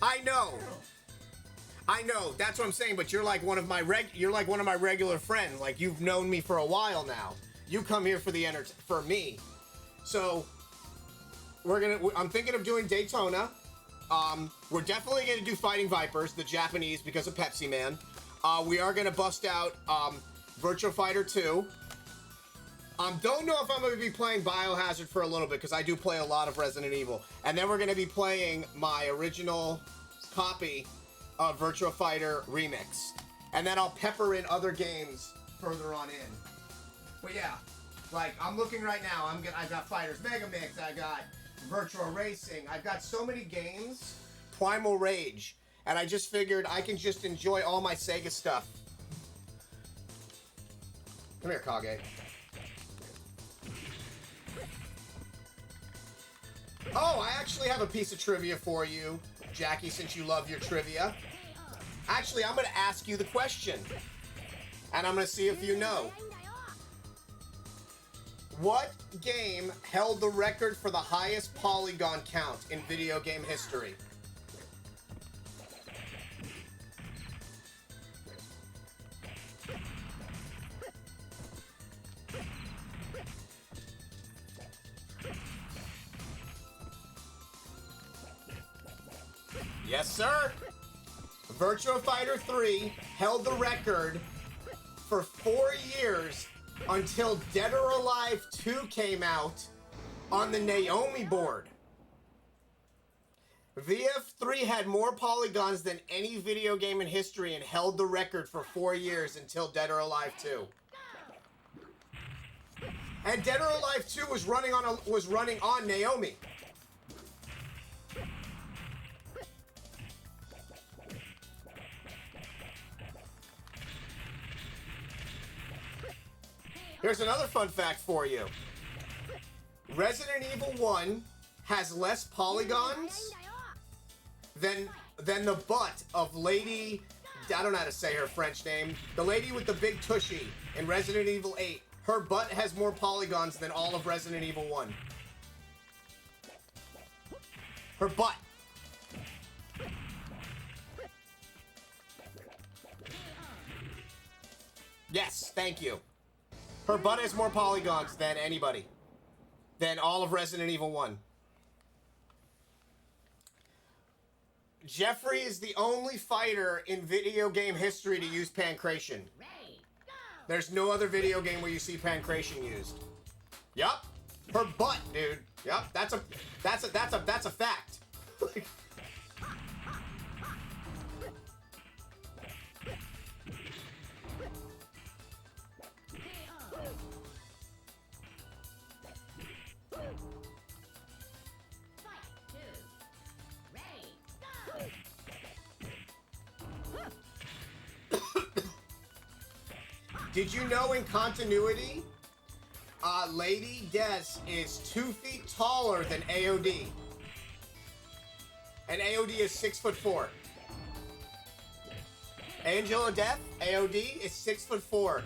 I know. That's what I'm saying. But you're like one of my regular friends. Like, you've known me for a while now. You come here for for me. So I'm thinking of doing Daytona. We're definitely gonna do Fighting Vipers, the Japanese, because of Pepsi Man. We are gonna bust out Virtua Fighter 2. Don't know if I'm going to be playing Biohazard for a little bit, because I do play a lot of Resident Evil. And then we're going to be playing my original copy of Virtua Fighter Remix. And then I'll pepper in other games further on in. But yeah, like, I'm looking right now. I've got Fighters Mega Mix. I got Virtua Racing. I've got so many games. Primal Rage. And I just figured I can just enjoy all my Sega stuff. Come here, Kage. Oh, I actually have a piece of trivia for you, Jackie, since you love your trivia. Actually, I'm going to ask you the question, and I'm going to see if you know. What game held the record for the highest polygon count in video game history? Yes, sir. Virtua Fighter 3 held the record for 4 years until Dead or Alive 2 came out on the Naomi board. VF3 had more polygons than any video game in history and held the record for 4 years until Dead or Alive 2. And Dead or Alive 2 was running on Naomi. Here's another fun fact for you. Resident Evil 1 has less polygons than the butt of Lady... I don't know how to say her French name. The lady with the big tushy in Resident Evil 8. Her butt has more polygons than all of Resident Evil 1. Her butt. Yes, thank you. Her butt has more polygons than anybody. Than all of Resident Evil 1. Jeffrey is the only fighter in video game history to use pancration. There's no other video game where you see pancration used. Yup. Her butt, dude. Yup. That's a fact. Did you know in continuity, Lady Des is 2 feet taller than AOD? And AOD is 6'4". Angela Death, AOD, is 6'4".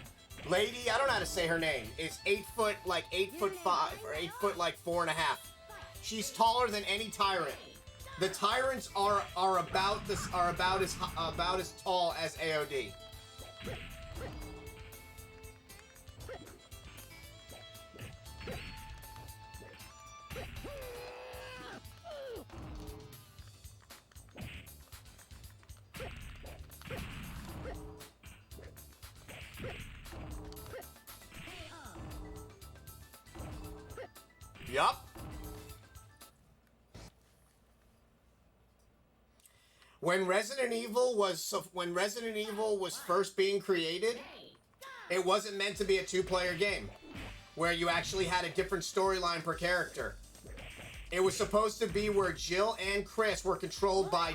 Lady, I don't know how to say her name, is 8 foot, like 8'5", or 8 foot, like 4.5". She's taller than any tyrant. The tyrants are about as tall as AOD. Yup. When Resident Evil was first being created, it wasn't meant to be a 2-player game where you actually had a different storyline per character. It was supposed to be where Jill and Chris were controlled by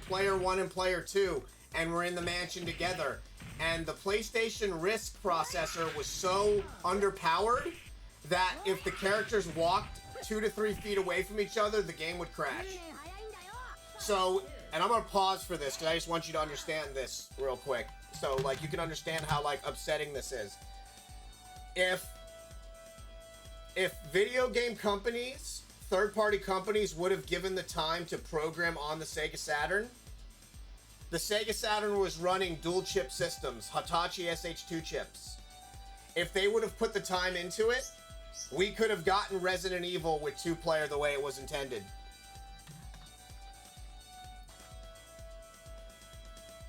player 1 and player 2, and were in the mansion together. And the PlayStation Risk processor was so underpowered that if the characters walked 2 to 3 feet away from each other, the game would crash. So, and I'm gonna pause for this because I just want you to understand this real quick. So, like, you can understand how, like, upsetting this is. If video game companies, third-party companies, would have given the time to program on the Sega Saturn was running dual-chip systems, Hitachi SH2 chips. If they would have put the time into it, we could have gotten Resident Evil with 2-player the way it was intended.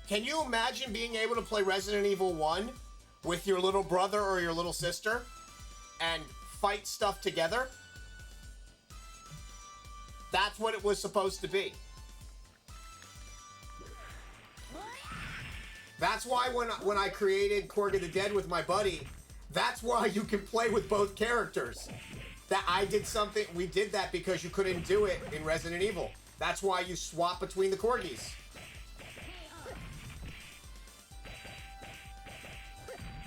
Can you imagine being able to play Resident Evil 1 with your little brother or your little sister and fight stuff together? That's what it was supposed to be. That's why when I created Korg of the Dead with my buddy, that's why you can play with both characters. That I did something, we did that because you couldn't do it in Resident Evil. That's why you swap between the Corgis.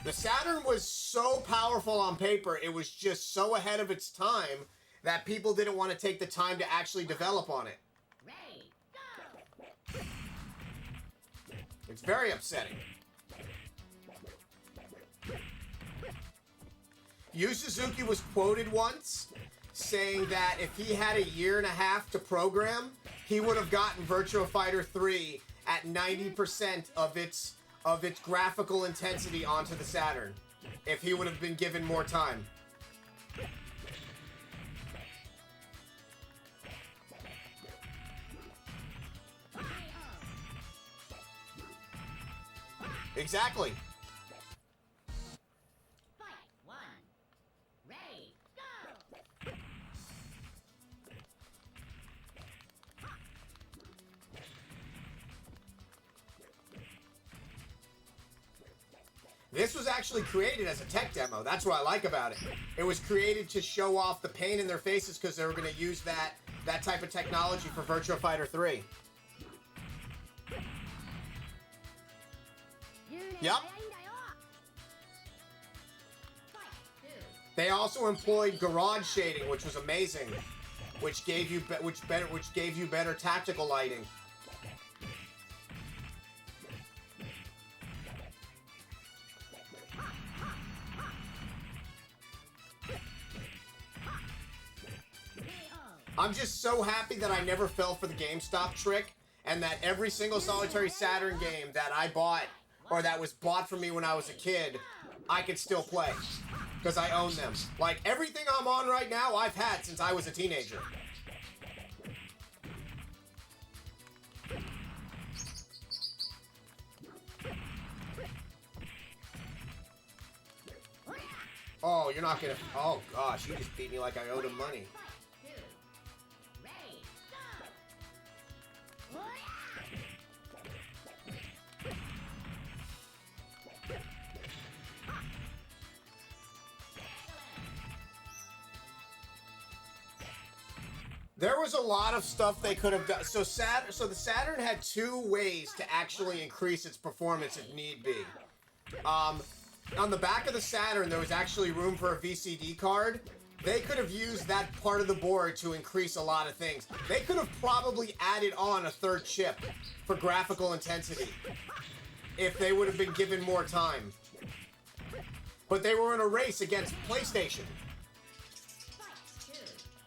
The Saturn was so powerful on paper, it was just so ahead of its time that people didn't want to take the time to actually develop on it. Ready, go! It's very upsetting. Yu Suzuki was quoted once saying that if he had a year and a half to program, he would have gotten Virtua Fighter 3 at 90% of its graphical intensity onto the Saturn, if he would have been given more time. Exactly. Fight! 1. Ready, go! This was actually created as a tech demo. That's what I like about it. It was created to show off the pain in their faces because they were going to use that type of technology for Virtua Fighter 3. Yep. They also employed garage shading, which was amazing, which gave you better tactical lighting. I'm just so happy that I never fell for the GameStop trick, and that every single Solitary Saturn game that I bought, or that was bought for me when I was a kid, I could still play. Because I own them. Like, everything I'm on right now, I've had since I was a teenager. Oh, you're not gonna... Oh, gosh, you just beat me like I owed him money. There was a lot of stuff they could have done. So the Saturn had 2 ways to actually increase its performance if need be. On the back of the Saturn, there was actually room for a VCD card. They could have used that part of the board to increase a lot of things. They could have probably added on a 3rd chip for graphical intensity if they would have been given more time. But they were in a race against PlayStation.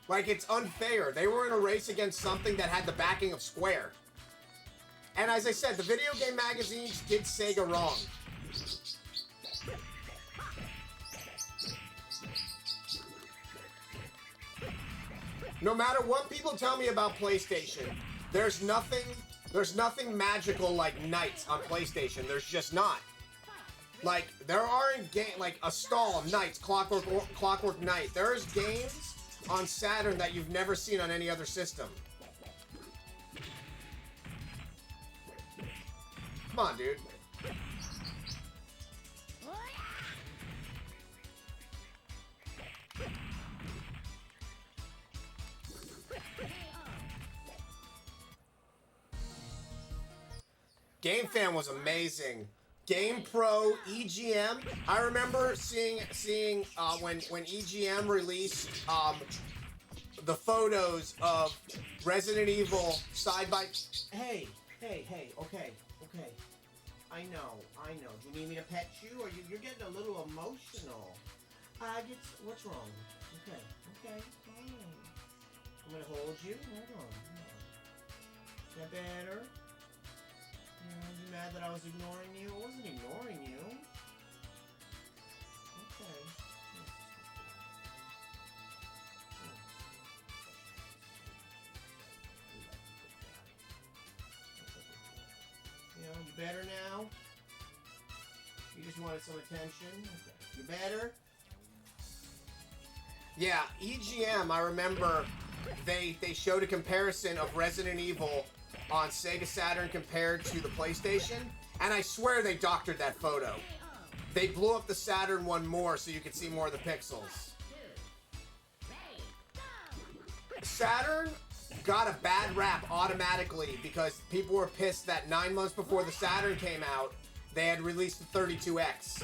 Like, it's unfair. They were in a race against something that had the backing of Square. And as I said, the video game magazines did Sega wrong. No matter what people tell me about PlayStation, there's nothing magical like Knights on PlayStation. There's just not. Like, there aren't like a Stall, Knights, Clockwork Knight. There's games on Saturn that you've never seen on any other system. Come on, dude. Game Fan was amazing. Game Pro, EGM. I remember seeing when EGM released the photos of Resident Evil side by. Hey, okay. I know. Do you need me to pet you, or you're getting a little emotional? What's wrong? Okay. I'm gonna hold you. Hold on. Is that better? You mad that I was ignoring you? I wasn't ignoring you. Okay. You better now? You just wanted some attention? Okay. You better? Yeah, EGM, I remember they showed a comparison of Resident Evil on Sega Saturn compared to the PlayStation, and I swear they doctored that photo. They blew up the Saturn one more so you could see more of the pixels. Saturn got a bad rap automatically because people were pissed that 9 months before the Saturn came out, they had released the 32X.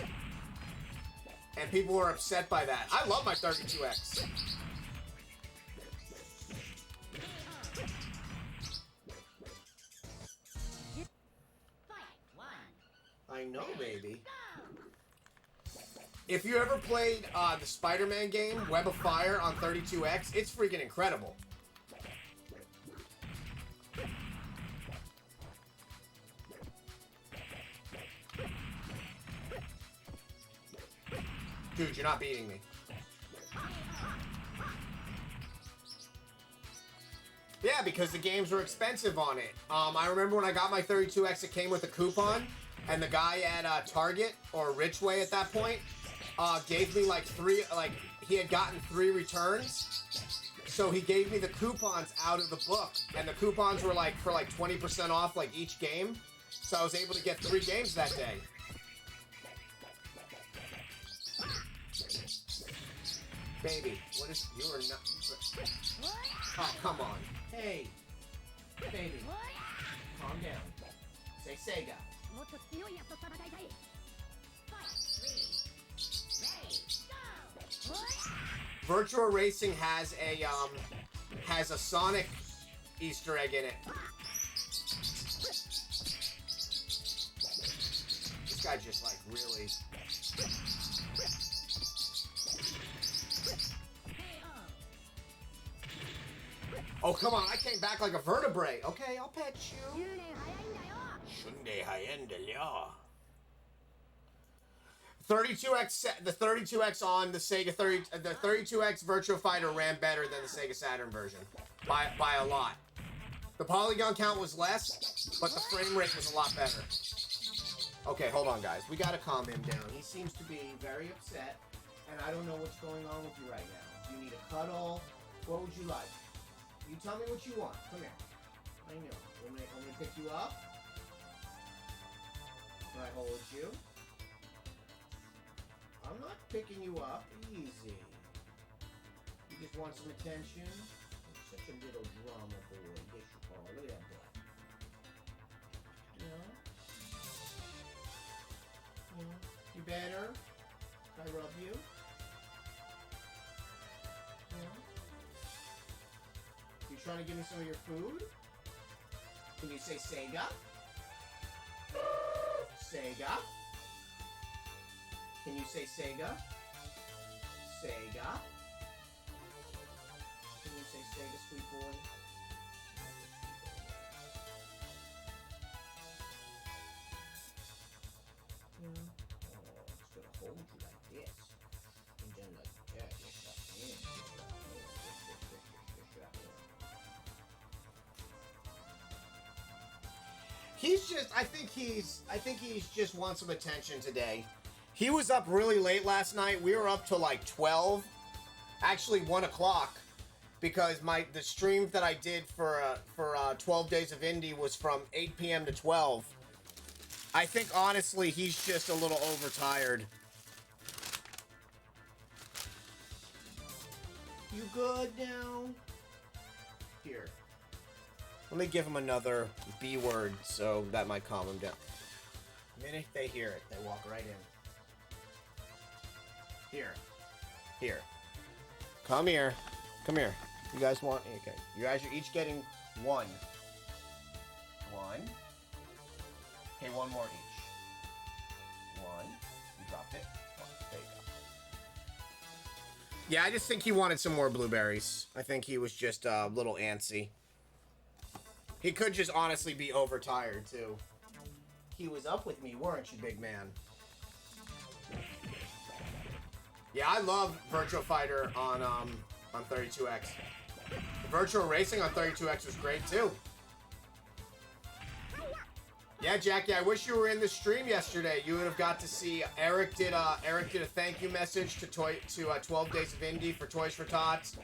And people were upset by that. I love my 32X. I know, baby. If you ever played the Spider-Man game, Web of Fire, on 32X, it's freaking incredible. Dude, you're not beating me. Yeah, because the games were expensive on it. I remember when I got my 32X, it came with a coupon, and the guy at Target, or Richway at that point, gave me he had gotten 3 returns, so he gave me the coupons out of the book, and the coupons were for 20% off each game, so I was able to get 3 games that day. Baby, what is, you are not, oh, come on. Hey, baby, calm down. Say Sega. Virtual Racing has a Sonic Easter egg in it. This guy just really. Oh, come on, I came back like a vertebrae. Okay, I'll pet you. Shunde Hayende Lya. 32X, the 32X on the Sega the 32X Virtua Fighter ran better than the Sega Saturn version. By a lot. The polygon count was less, but the frame rate was a lot better. Okay, hold on, guys. We gotta calm him down. He seems to be very upset, and I don't know what's going on with you right now. Do you need a cuddle? What would you like? You tell me what you want. Come here. I know. I'm gonna pick you up. Can I hold you? I'm not picking you up. Easy. You just want some attention? You're such a little drama boy. Yes, you are. Look at that boy. Yeah? Yeah. You better? Can I rub you? Yeah? You trying to give me some of your food? Can you say Sega? Sega? Can you say Sega? Sega? Can you say Sega, sweet boy? Yeah. Oh, I'm just gonna hold you like this. And then like that. Lift up in. Lift up in. Lift up in. He's just, I think he's just wants some attention today. He was up really late last night. We were up till 12, actually 1 o'clock, because the stream that I did for 12 Days of Indie was from 8 p.m. to 12. I think honestly he's just a little overtired. You good now? Here. Let me give him another B word so that might calm him down. The minute they hear it, they walk right in. Here. Here. Come here. Come here. You guys want... Okay. You guys are each getting one. One. Okay, one more each. One. You dropped it. One. There you go. Yeah, I just think he wanted some more blueberries. I think he was just a little antsy. He could just honestly be overtired, too. He was up with me, weren't you, big man? Yeah, I love Virtual Fighter on 32X. Virtual Racing on 32X was great, too. Yeah, Jackie, I wish you were in the stream yesterday. You would have got to see Eric did a thank you message to 12 Days of Indie for Toys for Tots.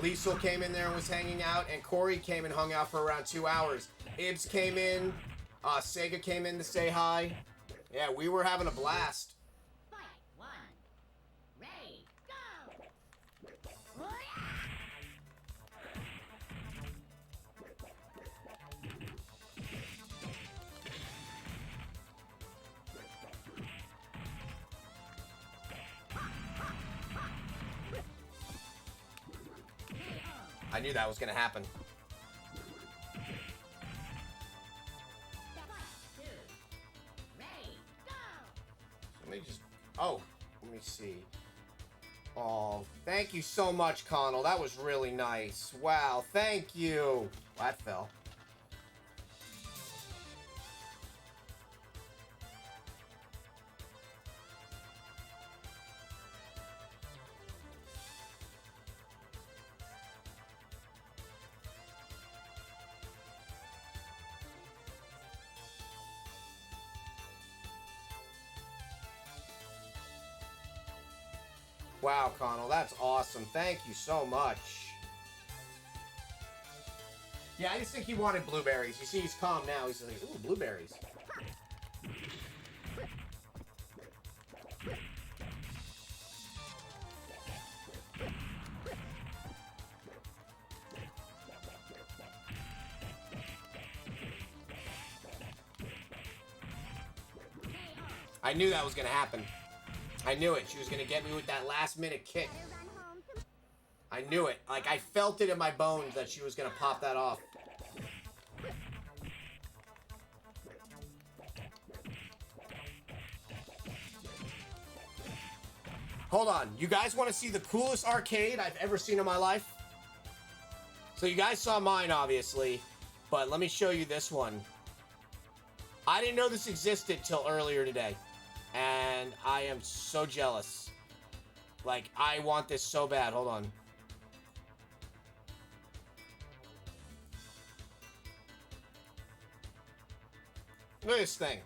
Liesel came in there and was hanging out, and Corey came and hung out for around 2 hours. Ibs came in, Sega came in to say hi. Yeah, we were having a blast. Fight one. Ready, go. I knew that was gonna happen. Let me just... Oh, let me see. Oh, thank you so much, Connell. That was really nice. Wow, thank you. That fell. Wow, Connell, that's awesome. Thank you so much. Yeah, I just think he wanted blueberries. You see, he's calm now. He's like, ooh, blueberries. I knew that was going to happen. I knew it. She was going to get me with that last-minute kick. I knew it. Like, I felt it in my bones that she was going to pop that off. Hold on. You guys want to see the coolest arcade I've ever seen in my life? So you guys saw mine, obviously. But let me show you this one. I didn't know this existed till earlier today. And I am so jealous. Like, I want this so bad. Hold on. Look at this thing.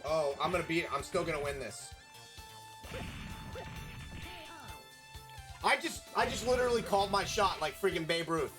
Oh, I'm gonna beat it. I'm still gonna win this. I just literally called my shot like freaking Babe Ruth.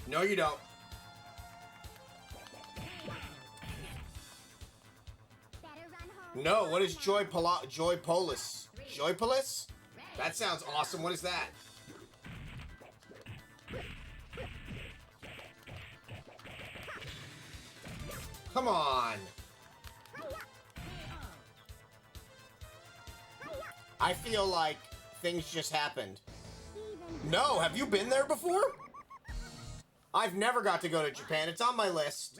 No, you don't. No, what is Joy Polis? Joy Polis? That sounds awesome. What is that? Come on. I feel like things just happened. No, have you been there before? I've never got to go to Japan. It's on my list.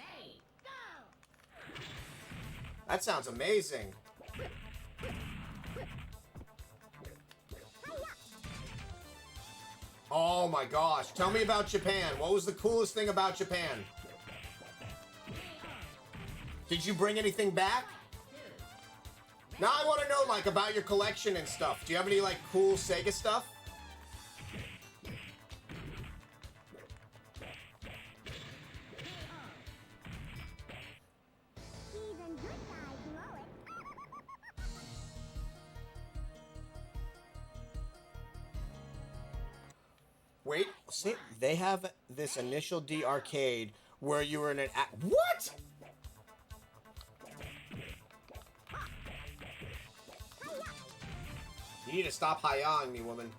That sounds amazing. Oh my gosh. Tell me about Japan. What was the coolest thing about Japan? Did you bring anything back? Now I want to know, like, about your collection and stuff. Do you have any, like, cool Sega stuff? Even good guys know it. Wait, see, they have this Initial D arcade where you were in an what? You need to stop hi-yahing me, woman.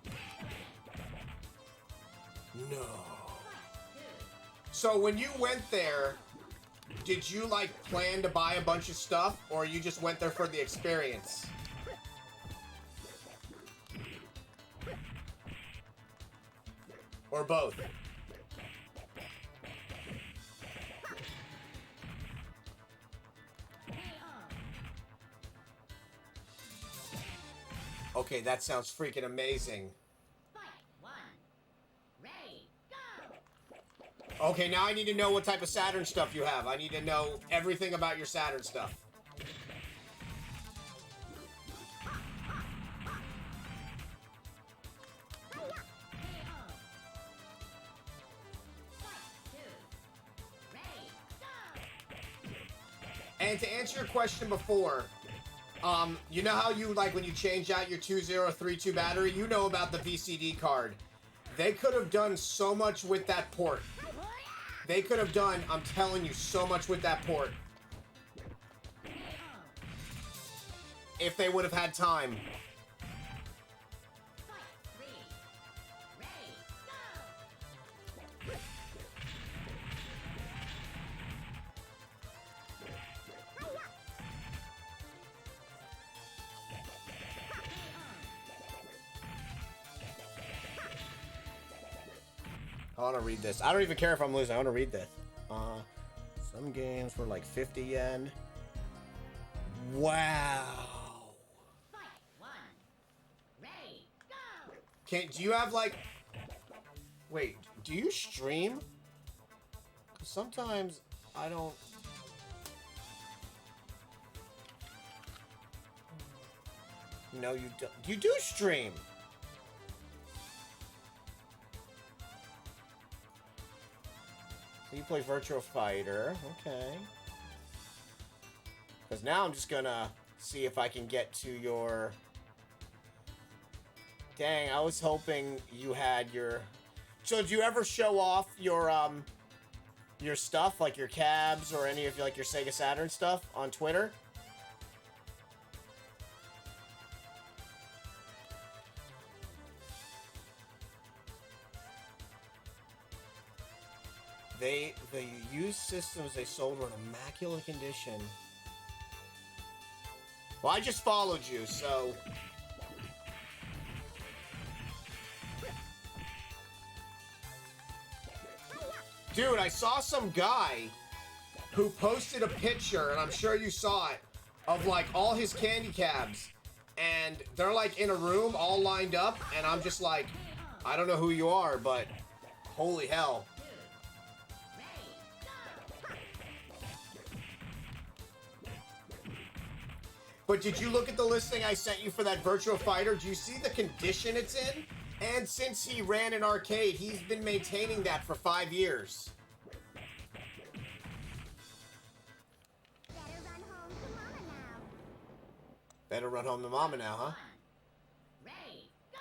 No. So when you went there, did you like plan to buy a bunch of stuff, or you just went there for the experience? Or both? Okay, that sounds freaking amazing. Fight one. Ready, go. Okay, now I need to know what type of Saturn stuff you have. I need to know everything about your Saturn stuff. And to answer your question before, you know how you, like, when you change out your 2032 battery, you know about the VCD card. They could have done so much with that port. They could have done, I'm telling you, so much with that port. If they would have had time. I want to read this. I don't even care if I'm losing. I want to read this. Some games were like 50 yen. Wow. Fight one. Ready, go. Do you have like... Wait, do you stream? 'Cause sometimes I don't... No, you don't. You do stream. So you play Virtua Fighter. Okay. Because now I'm just gonna see if I can get to your... Dang, I was hoping you had your... So do you ever show off your stuff, like your cabs or any of like your Sega Saturn stuff on Twitter? The used systems they sold were in immaculate condition. Well, I just followed you, so... Dude, I saw some guy who posted a picture, and I'm sure you saw it, of like all his candy cabs. And they're like in a room all lined up, and I'm just like, I don't know who you are, but holy hell. But did you look at the listing I sent you for that Virtua Fighter? Do you see the condition it's in? And since he ran an arcade, he's been maintaining that for 5 years. Better run home to Mama now. Better run home to Mama now, huh? Ready, go.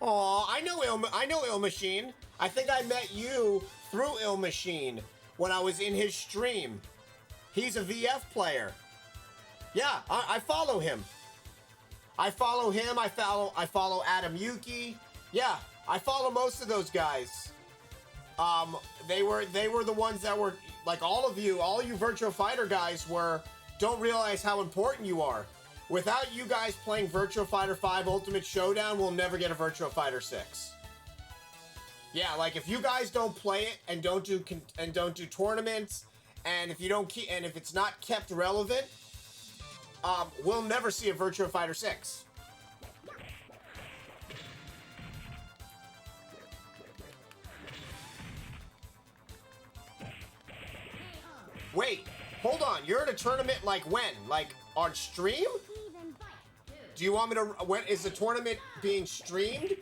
Aw, I know Il Machine. I think I met you through Il Machine when I was in his stream. He's a VF player. Yeah, I follow him. I follow him. I follow Adam Yuki. Yeah, I follow most of those guys. They were the ones that were like all you Virtua Fighter guys don't realize how important you are. Without you guys playing Virtua Fighter 5 Ultimate Showdown, we'll never get a Virtua Fighter 6. Yeah, like if you guys don't play it and don't do tournaments, and if it's not kept relevant, we'll never see a Virtua Fighter 6. Wait, hold on. You're at a tournament like when? Like on stream? Even fight. Two. Do you want me to? When is the tournament being streamed?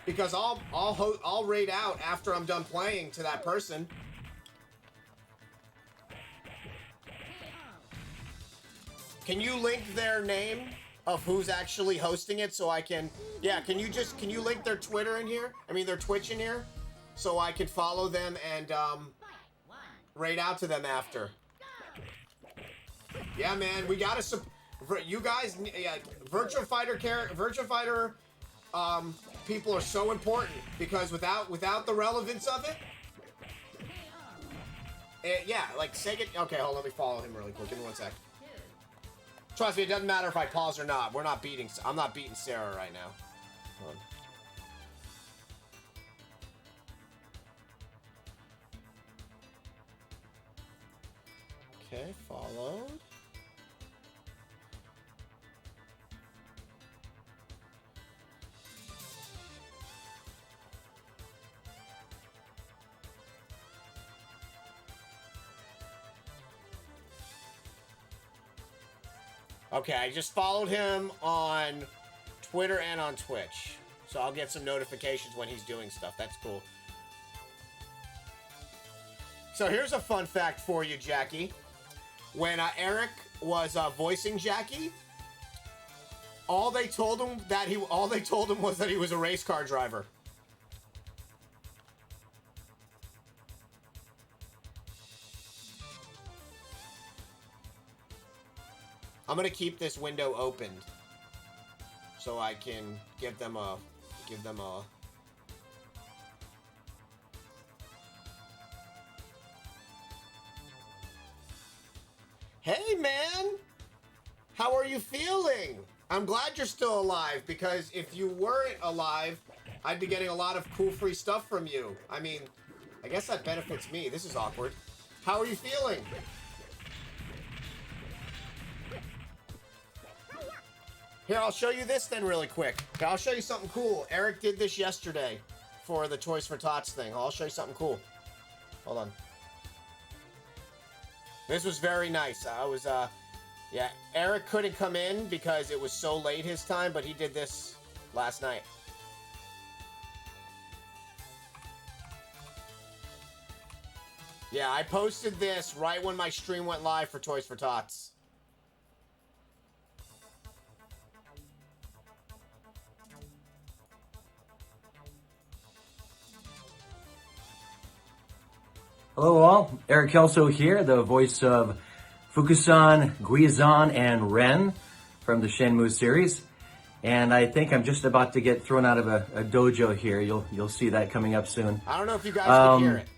Because I'll raid out after I'm done playing to that person. Can you link their name of who's actually hosting it so I can? Yeah, can you link their Twitter in here? I mean their Twitch in here, so I can follow them and Fight. One. raid out to them after. Yeah, man, we gotta you guys. Yeah, Virtua Fighter people are so important because without the relevance of it, yeah, like Sega. Okay, hold on, let me follow him really quick. Give me 1 sec. Trust me, it doesn't matter if I pause or not. I'm not beating Sarah right now. Hold on. Okay, followed. Okay, I just followed him on Twitter and on Twitch. So I'll get some notifications when he's doing stuff. That's cool. So here's a fun fact for you, Jackie. When Eric was voicing Jackie, all they told him was that he was a race car driver. I'm gonna keep this window opened so I can give them a. Hey man, how are you feeling? I'm glad you're still alive because if you weren't alive, I'd be getting a lot of cool free stuff from you. I mean, I guess that benefits me. This is awkward. How are you feeling? Here, I'll show you this then really quick. Here, I'll show you something cool. Eric did this yesterday for the Toys for Tots thing. I'll show you something cool. Hold on. This was very nice. Yeah, Eric couldn't come in because it was so late his time, but he did this last night. Yeah, I posted this right when my stream went live for Toys for Tots. Hello all, Eric Kelso here, the voice of Fukusan, Guizan, and Ren from the Shenmue series. And I think I'm just about to get thrown out of a dojo here. You'll see that coming up soon. I don't know if you guys can hear it.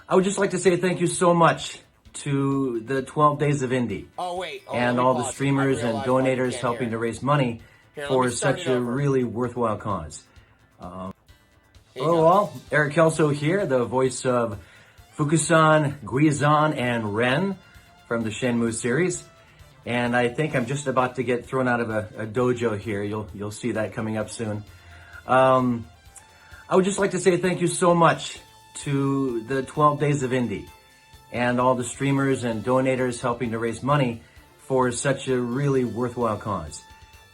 I would just like to say thank you so much to the 12 Days of Indie. Oh, wait. Oh, and all the streamers and donators helping to raise money for such a really worthwhile cause. Hello all, Eric Kelso here, the voice of Fukusan, Guizan, and Ren from the Shenmue series. And I think I'm just about to get thrown out of a dojo here. You'll see that coming up soon. I would just like to say thank you so much to the 12 Days of Indie and all the streamers and donators helping to raise money for such a really worthwhile cause.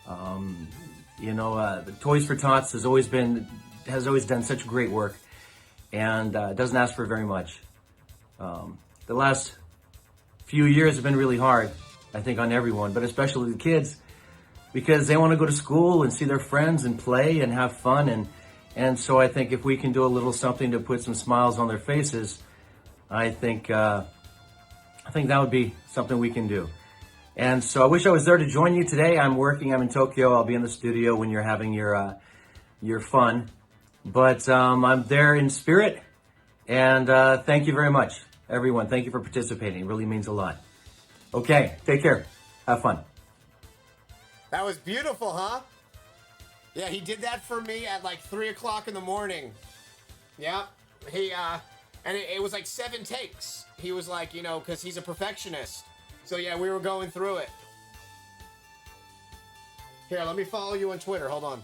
The Toys for Tots has always done such great work and doesn't ask for very much. The last few years have been really hard, I think, on everyone, but especially the kids, because they want to go to school and see their friends and play and have fun. And so I think if we can do a little something to put some smiles on their faces, I think that would be something we can do. And so I wish I was there to join you today. I'm in Tokyo. I'll be in the studio when you're having your fun. But I'm there in spirit, and thank you very much. Everyone, thank you for participating. It really means a lot. Okay, take care. Have fun. That was beautiful, huh? Yeah, he did that for me at like 3 o'clock in the morning. Yeah, and it was like 7 takes. He was like, you know, because he's a perfectionist. So yeah, we were going through it. Here, let me follow you on Twitter. Hold on.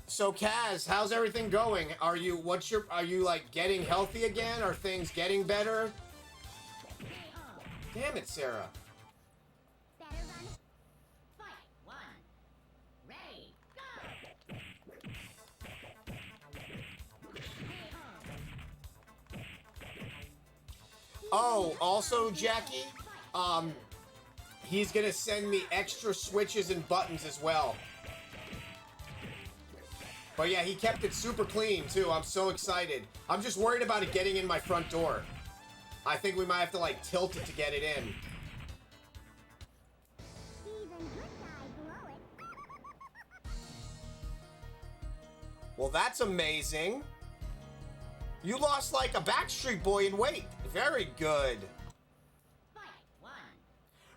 So Kaz, how's everything going? Are you like getting healthy again? Are things getting better? Damn it, Sarah. Better run. Fight. One. Ready. Go. Oh, also Jackie, he's gonna send me extra switches and buttons as well. But yeah, he kept it super clean too. I'm so excited. I'm just worried about it getting in my front door. I think we might have to like tilt it to get it in. Even good guys blow it. Well, that's amazing. You lost like a Backstreet Boy in weight. Very good. Fight. One.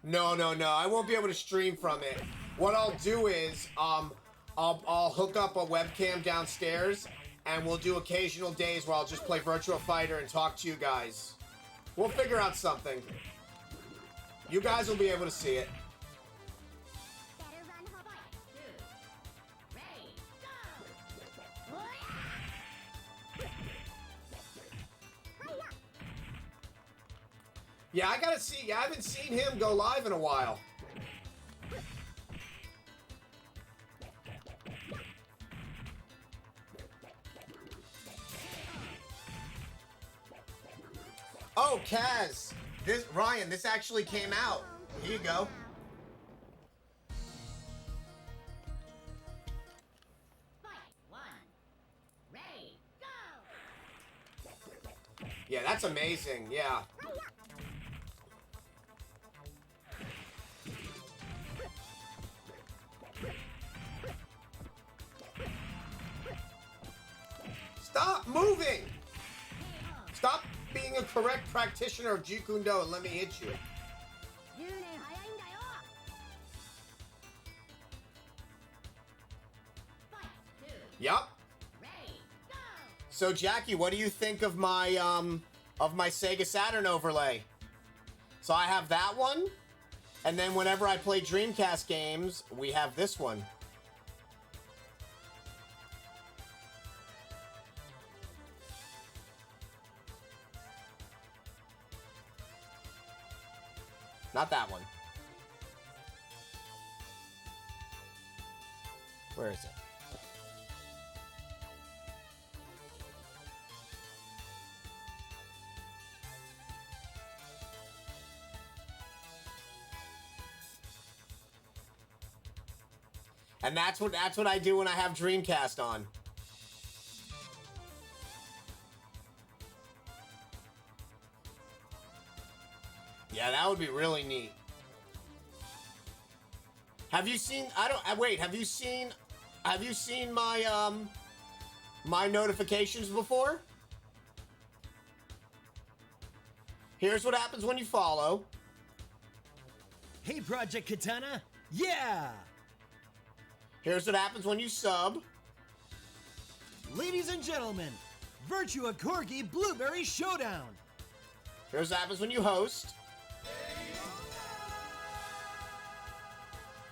No, I won't be able to stream from it. What I'll do is, I'll hook up a webcam downstairs, and we'll do occasional days where I'll just play Virtua Fighter and talk to you guys. We'll figure out something. You guys will be able to see it. Better run. Fight. Two. Ready. Go. Hurry up. Yeah, I gotta see. I haven't seen him go live in a while. Oh, Kaz. Ryan, this actually came out. Here you go. Fight. One. Ready. Go. Yeah, that's amazing. Yeah. Hurry up. Stop moving! Stop being a correct practitioner of Jeet Kune Do and let me hit you. 10年早いんだよ。Fight. Two. Yup. Ready. Go. So Jackie, what do you think of my Sega Saturn overlay? So I have that one, and then whenever I play Dreamcast games, we have this one. Not that one. Where is it? And that's what I do when I have Dreamcast on. Yeah, that would be really neat. Have you seen? Wait. Have you seen my my notifications before? Here's what happens when you follow. Hey, Project Katana. Yeah! Here's what happens when you sub. Ladies and gentlemen, Virtua Corgi Blueberry Showdown. Here's what happens when you host.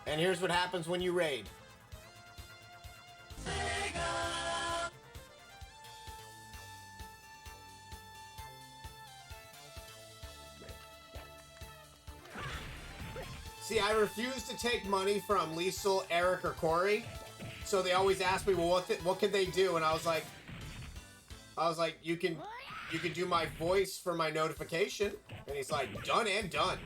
And here's what happens when you raid. See, I refuse to take money from Liesel, Eric, or Corey. So they always ask me, well, what can they do? And I was like, you can do my voice for my notification. And he's like, done and done.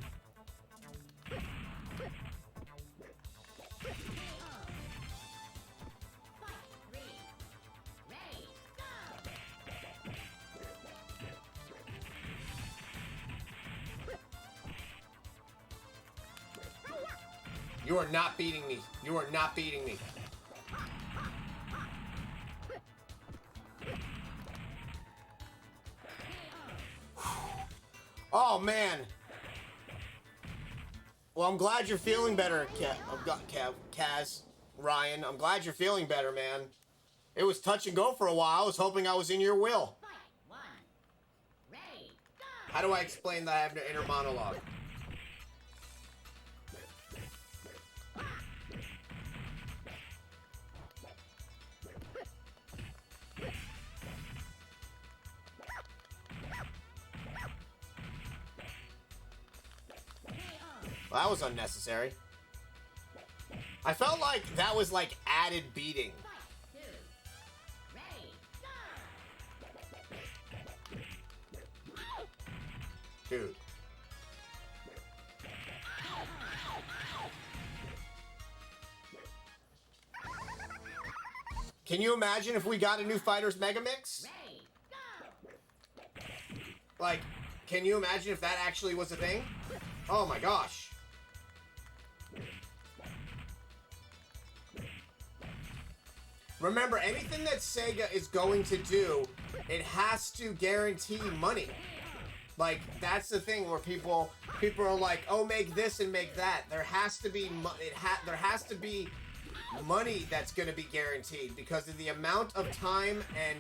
You are not beating me. You are not beating me. Oh, man. Well, I'm glad you're feeling better, Kaz. Ryan, I'm glad you're feeling better, man. It was touch and go for a while. I was hoping I was in your will. Fight. One. Ready. Go. How do I explain that I have an inner monologue? Well, that was unnecessary. I felt like that was like added beating. Fight. Two. Ready. Go. Dude. Can you imagine if we got a new Fighters Mega Mix? Ready. Go. Like, can you imagine if that actually was a thing? Oh my gosh. Remember, anything that Sega is going to do, it has to guarantee money. Like, that's the thing where people are like, oh, make this and make that. There has to be there has to be money that's going to be guaranteed because of the amount of time and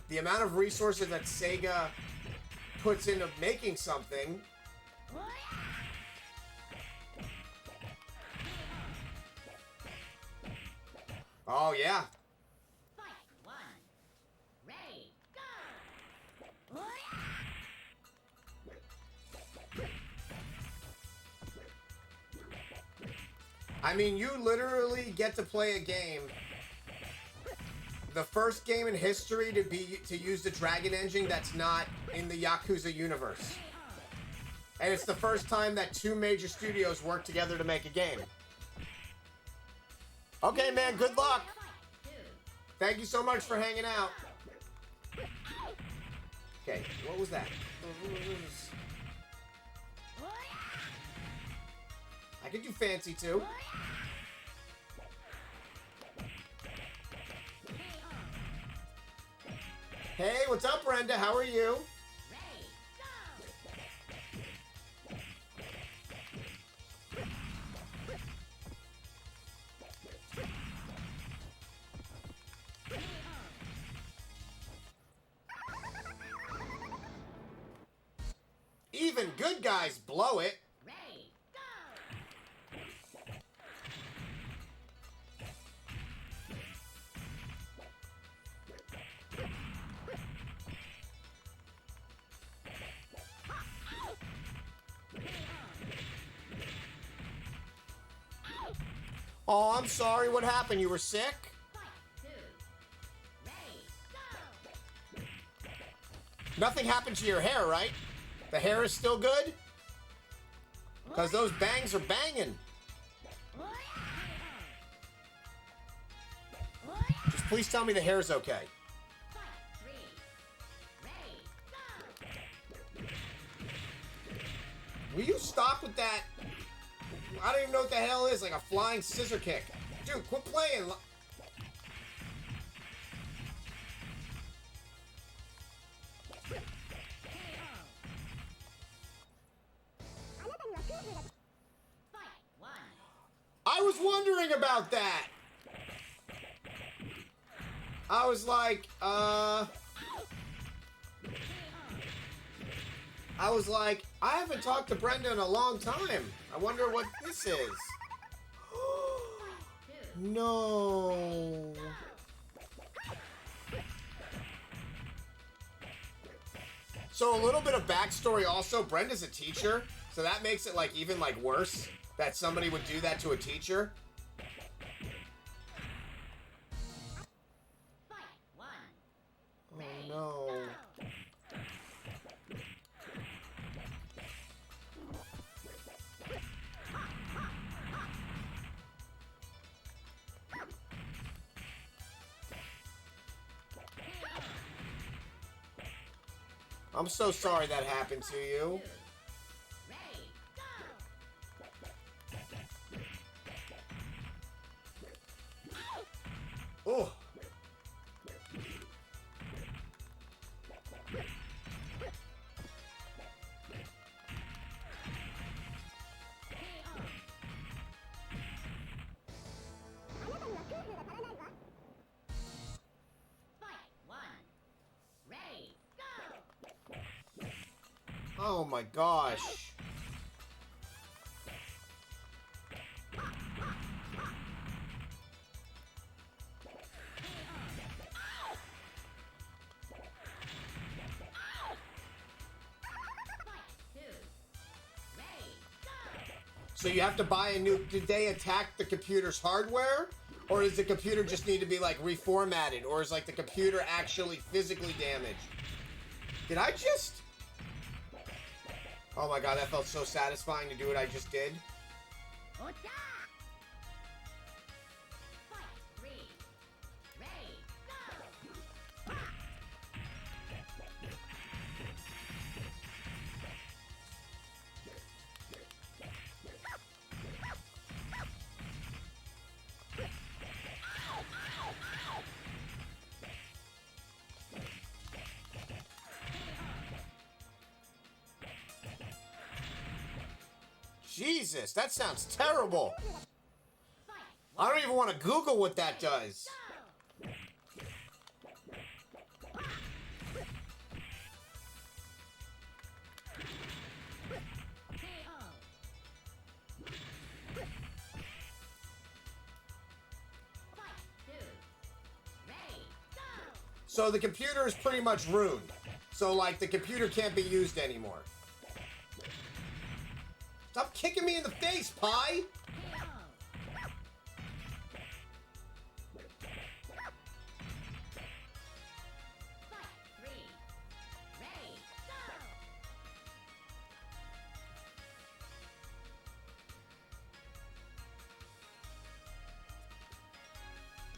the amount of resources that Sega puts into making something. Oh yeah. Fight. One. Ready. Go. I mean, you literally get to play a game, the first game in history to use the Dragon Engine that's not in the Yakuza universe. And it's the first time that two major studios work together to make a game. Okay, man, good luck. Two. Thank you so much for hanging out. Okay, what was that? I could do fancy too. Hey, what's up, Brenda? How are you? Ready. Even good guys blow it. Ready. Go. Oh, I'm sorry. What happened? You were sick? Fight. Two. Ready. Go. Nothing happened to your hair, right? The hair is still good? Because those bangs are banging. Just please tell me the hair's okay. Fight. Three. Ready. Go. Will you stop with that? I don't even know what the hell it is. Like a flying scissor kick. Dude, quit playing. Fight. One. I was wondering about that. I was like, I haven't talked to Brenda in a long time. I wonder what this is. No. So a little bit of backstory also, Brenda's a teacher, so that makes it like even like worse that somebody would do that to a teacher. Fight. One. Oh no. I'm so sorry that happened to you. Ready. Go. Oh my gosh. So you have to buy a new... Did they attack the computer's hardware? Or does the computer just need to be, like, reformatted? Or is, like, the computer actually physically damaged? Did I just... Oh my god, that felt so satisfying to do what I just did. Jesus, that sounds terrible. I don't even want to Google what that does. So the computer is pretty much ruined. So, like, the computer can't be used anymore. Stop kicking me in the face, Pie!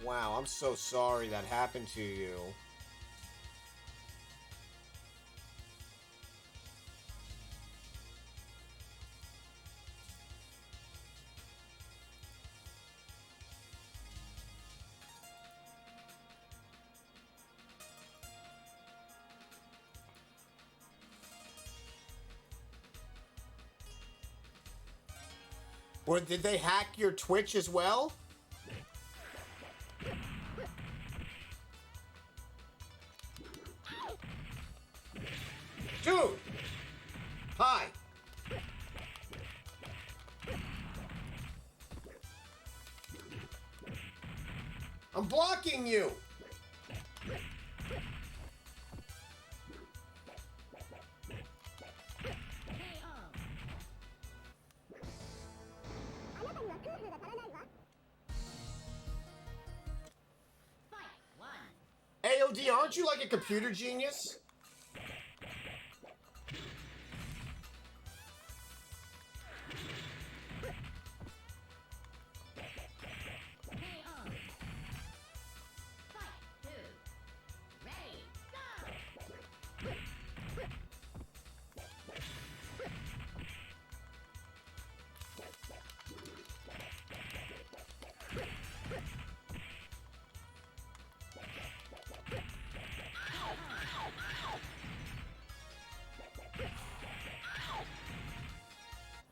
Wow, I'm so sorry that happened to you. Or did they hack your Twitch as well? Dude! Hi! I'm blocking you! AOD, aren't you like a computer genius?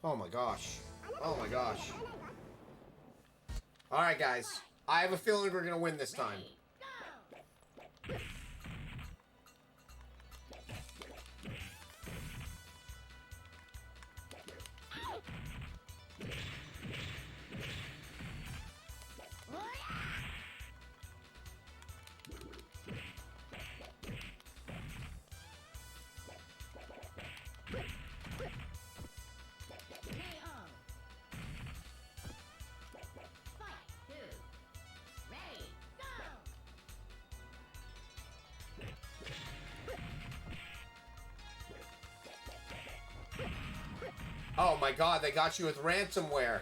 Oh my gosh. Oh my gosh. Alright, guys. I have a feeling we're gonna win this time. Oh my god, they got you with ransomware.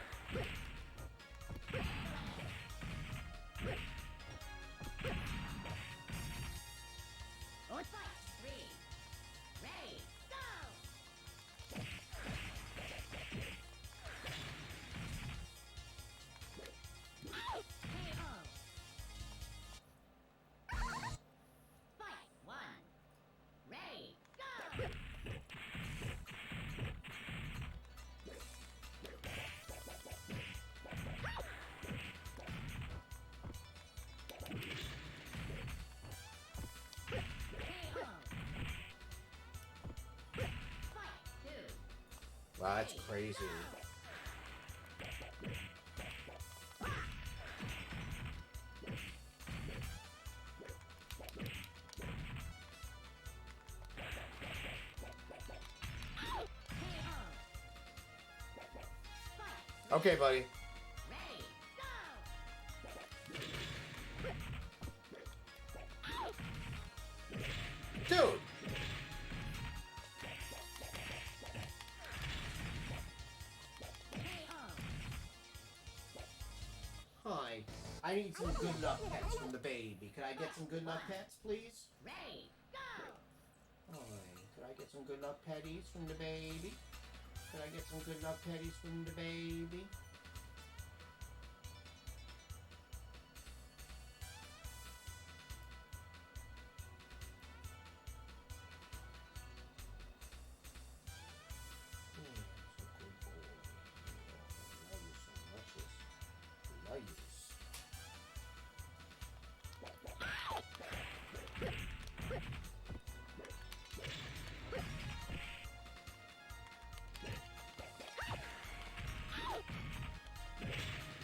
That's crazy. Okay, buddy. Ready, go! Dude! Hi. I need some good luck pets from the baby. Could I get some good luck pets, please? Ready, go! Hi. Could I get some good luck petties from the baby? Could I get some good luck petties from the baby? Love you.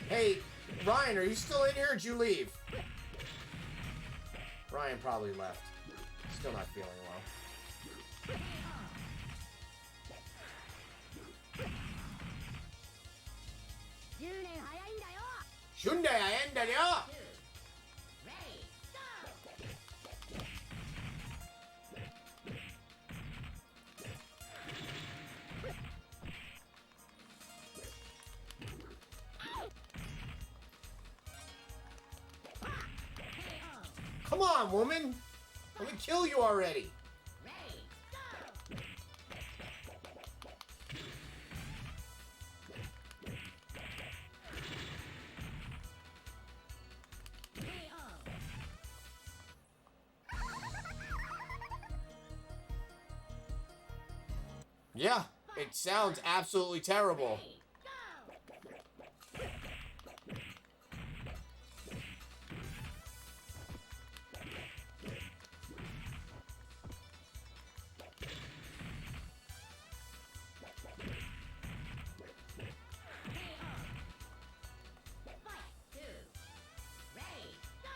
Hey, Ryan, are you still in here or did you leave? Ryan probably left. Still not feeling well. Shunde aenda ya! Two, ready, go! Come on, woman! Let me kill you already! Ready, go! Yeah, it sounds absolutely terrible. Ready, go! Fight, two, ready, go!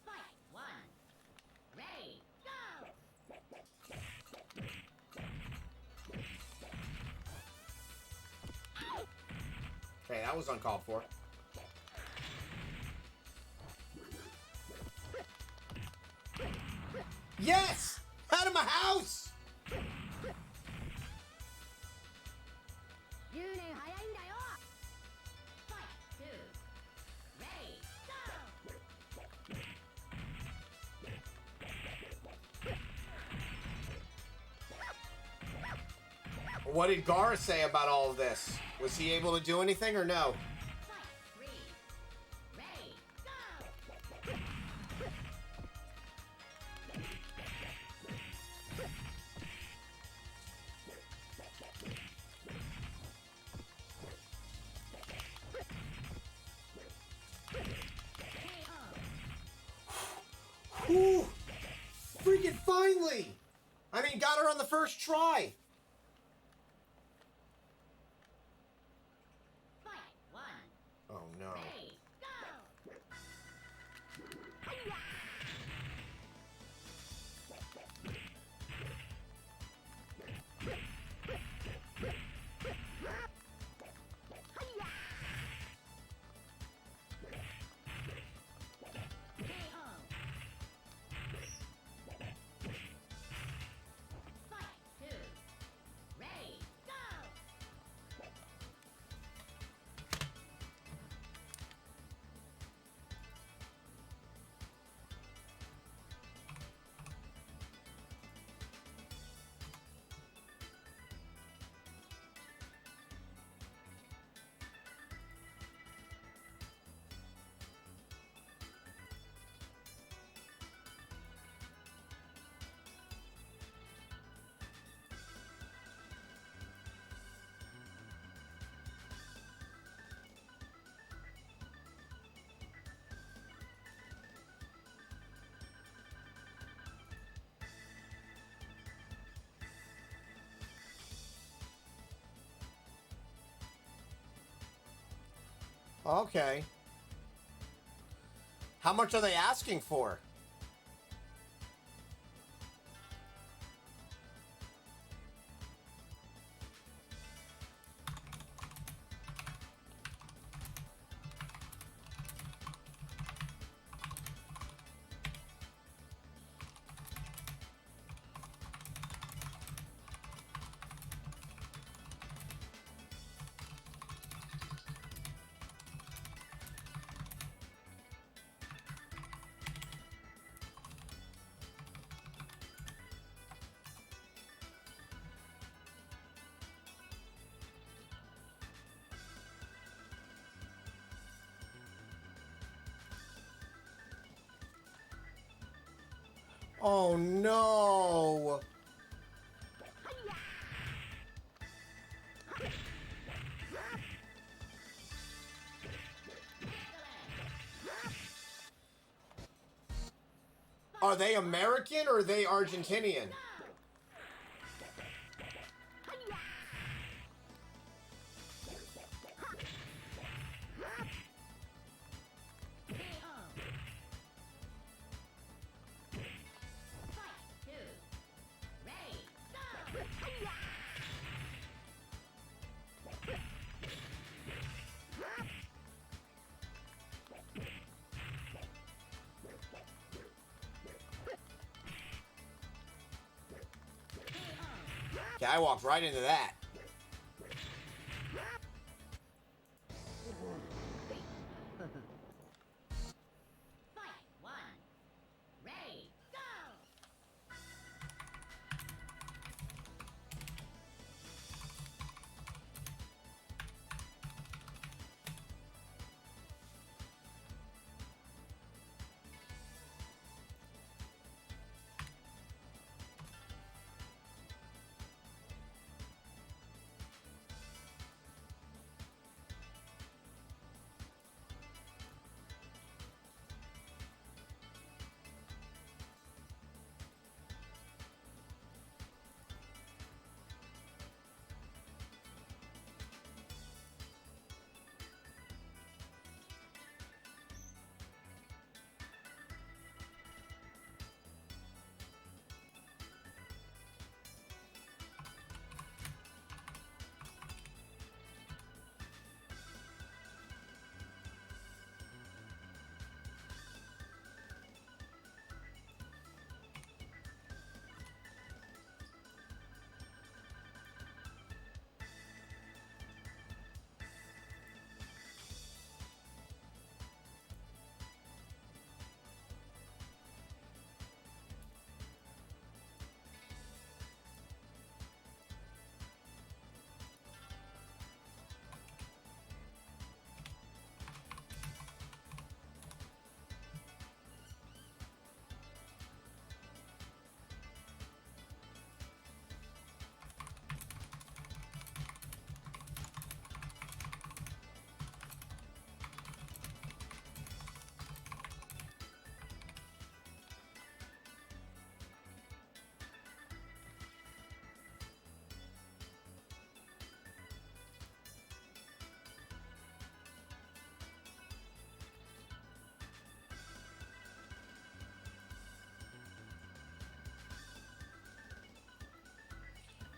Fight, one, ready, go! Hey, that was uncalled for. Yes! Out of my house! Fight, two, ready, go! What did Gara say about all of this? Was he able to do anything or no? Fight, three, ready, go! Ooh! Freaking finally! I mean, got her on the first try! Fight, one, Oh no. ready, go! Okay. How much are they asking for? Oh no! Are they American or are they Argentinian? Okay, I walked right into that. Fight one. Ready, go!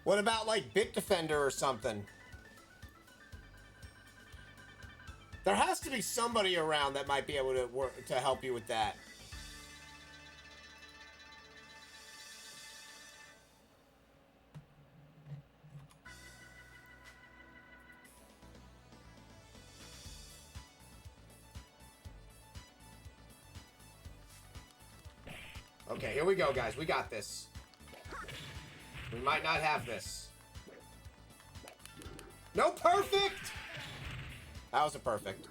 What about like Bitdefender or something? There has to be somebody around that might be able to work to help you with that. Okay, here we go, guys. We got this. We might not have this. No perfect! That was a perfect.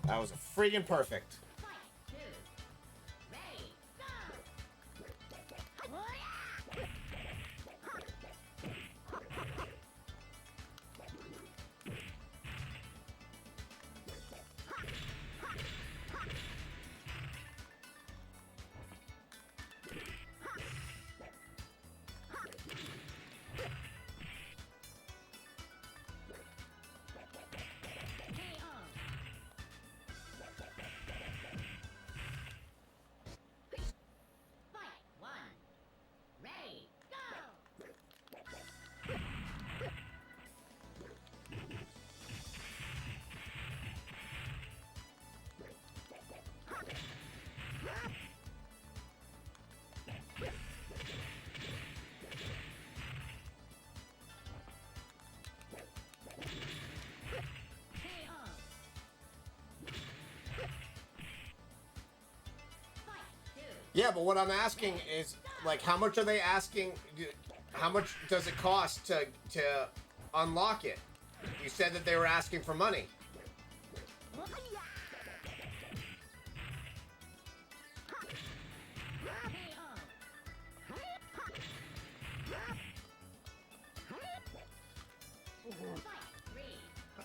That was a freaking perfect. Fight two. Ready, go! Yeah, but what I'm asking is, like, how much are they asking? How much does it cost to unlock it? You said that they were asking for money.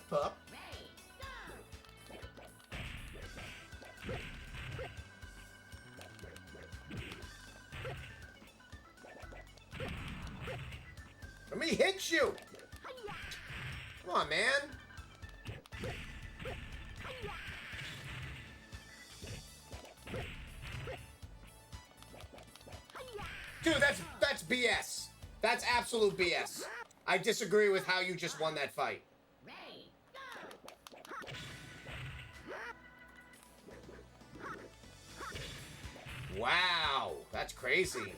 Pup. Let me hit you! Come on, man! Dude, that's BS. That's absolute BS. I disagree with how you just won that fight. Wow, that's crazy.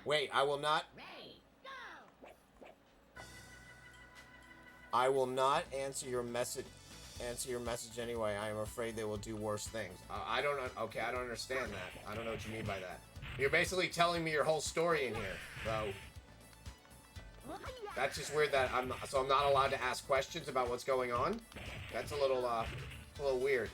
Wait, I will not. I will not answer your message. Answer your message anyway. I am afraid they will do worse things. I don't. Okay, I don't understand that. I don't know what you mean by that. You're basically telling me your whole story in here, so that's just weird. That I'm not allowed to ask questions about what's going on. That's a little weird.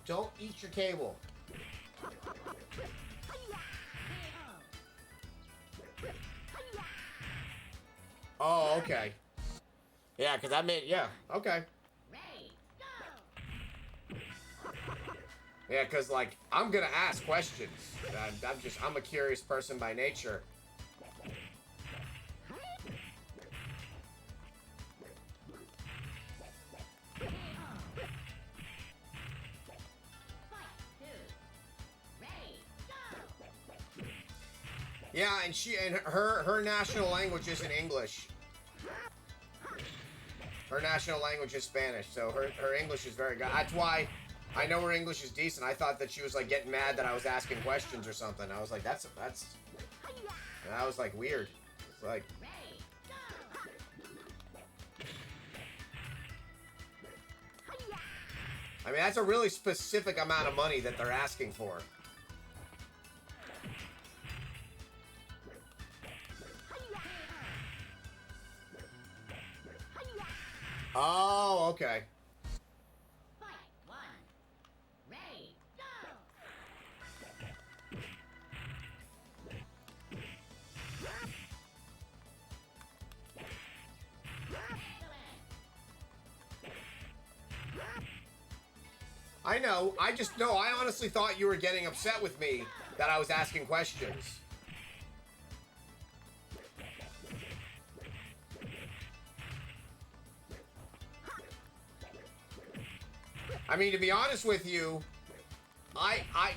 Don't eat your cable. Oh, okay. Yeah, because I made... Yeah, okay. Yeah, because, like, I'm going to ask questions. I'm a curious person by nature. Yeah, and her national language isn't English. Her national language is Spanish, so her English is very good. That's why I know her English is decent. I thought that she was like getting mad that I was asking questions or something. I was like, that's. And I was like, weird. It's like. I mean, that's a really specific amount of money that they're asking for. Oh, okay. I know. I honestly thought you were getting upset with me that I was asking questions. I mean, to be honest with you,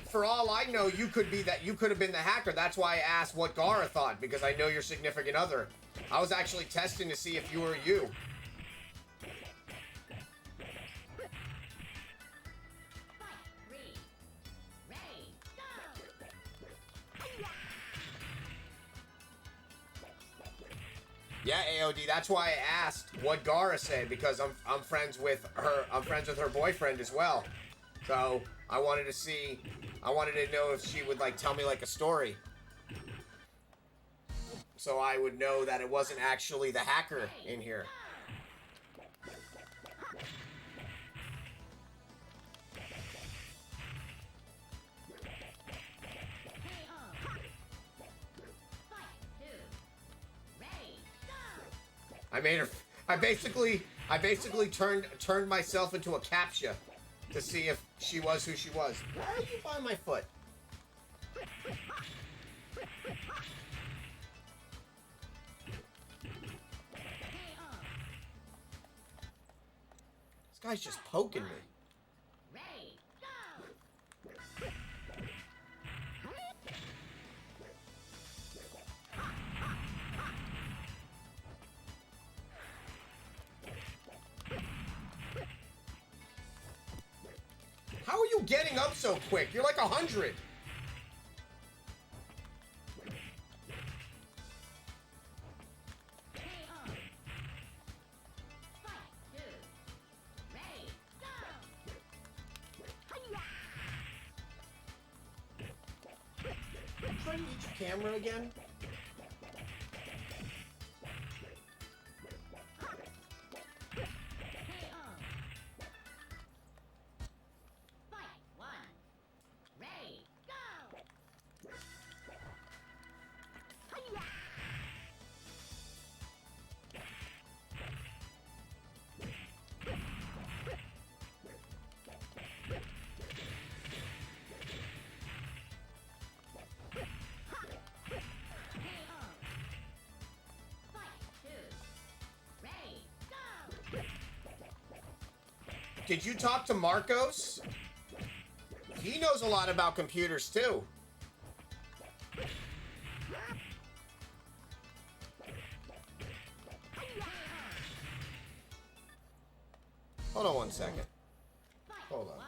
for all I know, you could have been the hacker. That's why I asked what Gara thought, because I know your significant other. I was actually testing to see if you were you. Yeah, AOD. That's why I asked what Gara said, because I'm friends with her. I'm friends with her boyfriend as well. So I wanted to see. I wanted to know if she would like tell me like a story, so I would know that it wasn't actually the hacker in here. I made her. I basically turned myself into a captcha to see if she was who she was. Why are you by my foot? This guy's just poking me. How are you getting up so quick? You're like 100. Try to eat your camera again? Did you talk to Marcos? He knows a lot about computers too. Hold on one second. Hold on.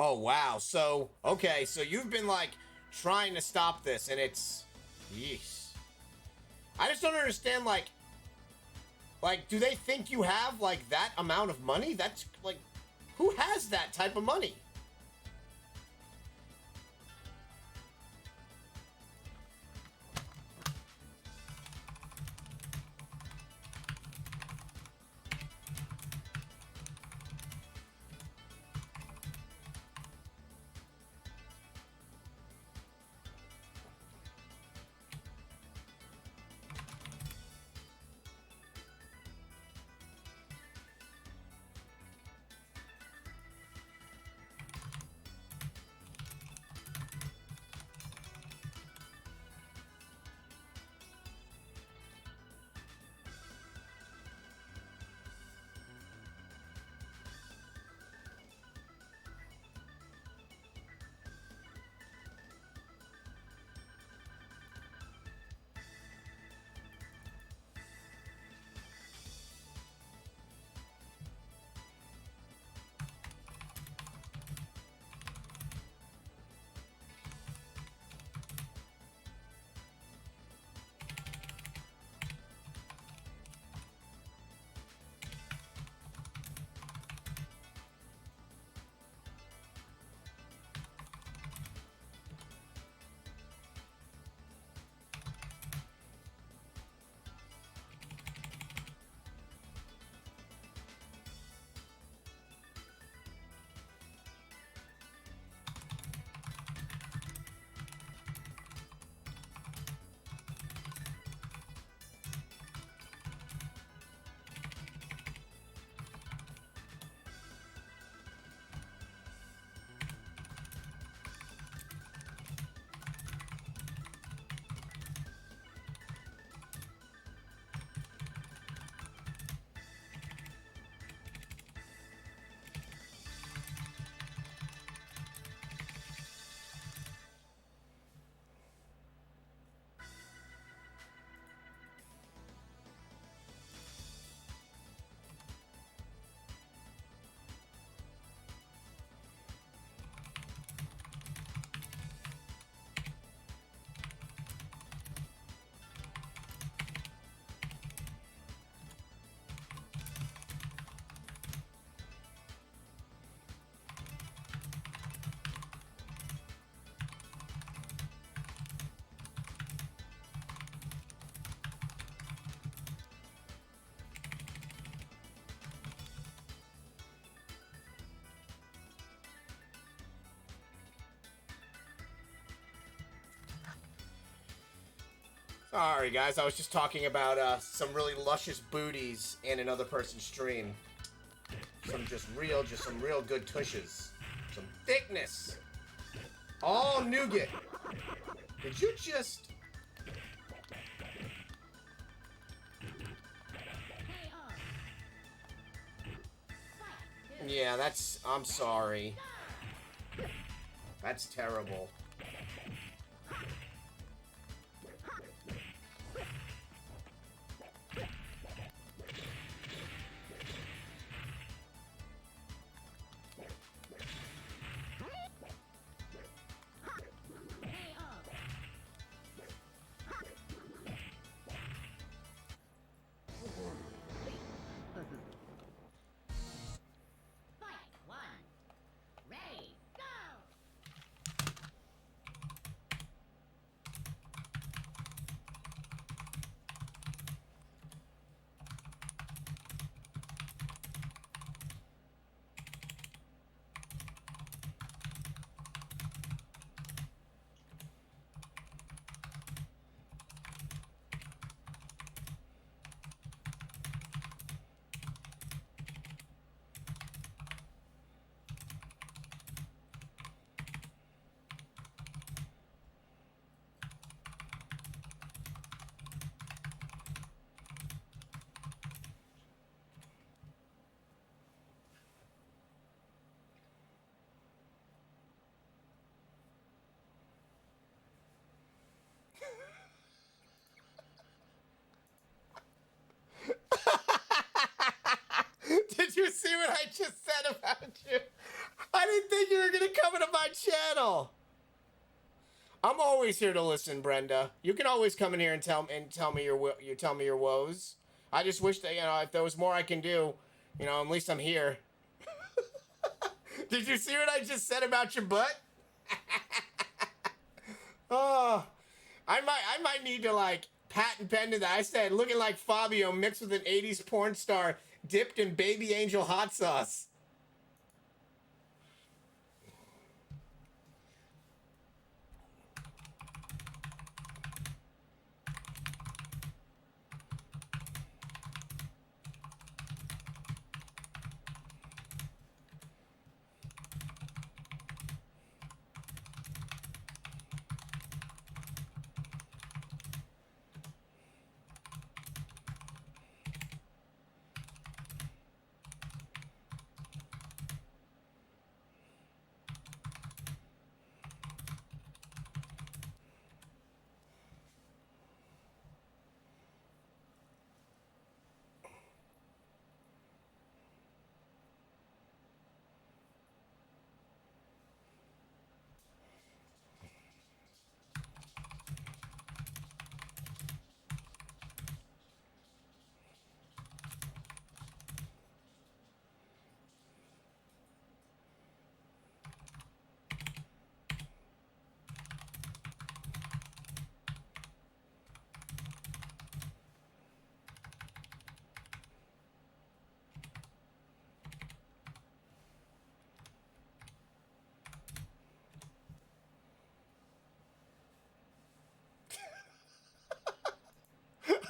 Oh, wow. So, okay, so you've been, like, trying to stop this, and it's... Yeesh. I just don't understand, like, do they think you have, like, that amount of money? That's, like, who has that type of money? Sorry, guys. I was just talking about some really luscious booties in another person's stream. Some real good tushes. Some thickness. All nougat. Did you just... Yeah, that's... I'm sorry. That's terrible. Did you see what I just said about you? I didn't think you were gonna come into my channel. I'm always here to listen, Brenda. You can always come in here and tell me your woes. I just wish that, you know, if there was more I can do, you know, at least I'm here. Did you see what I just said about your butt? Oh, I might need to like patent pending that. I said looking like Fabio mixed with an 80s porn star dipped in baby angel hot sauce.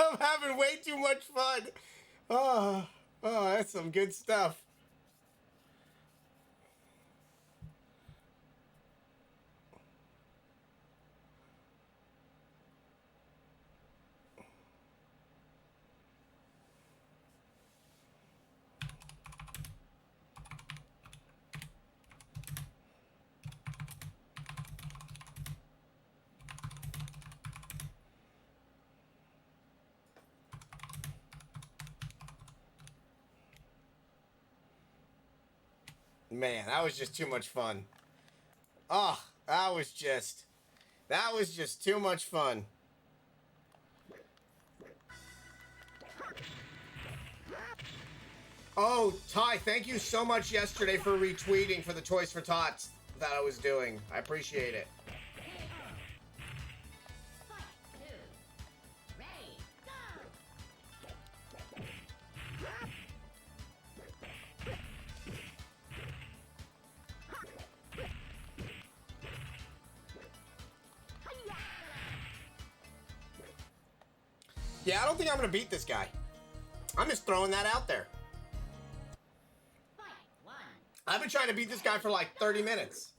I'm having way too much fun. Oh, that's some good stuff. Man, that was just too much fun. Oh, that was just too much fun. Oh, Ty, thank you so much yesterday for retweeting for the Toys for Tots that I was doing. I appreciate it. Yeah, I don't think I'm gonna beat this guy. I'm just throwing that out there. I've been trying to beat this guy for like 30 minutes.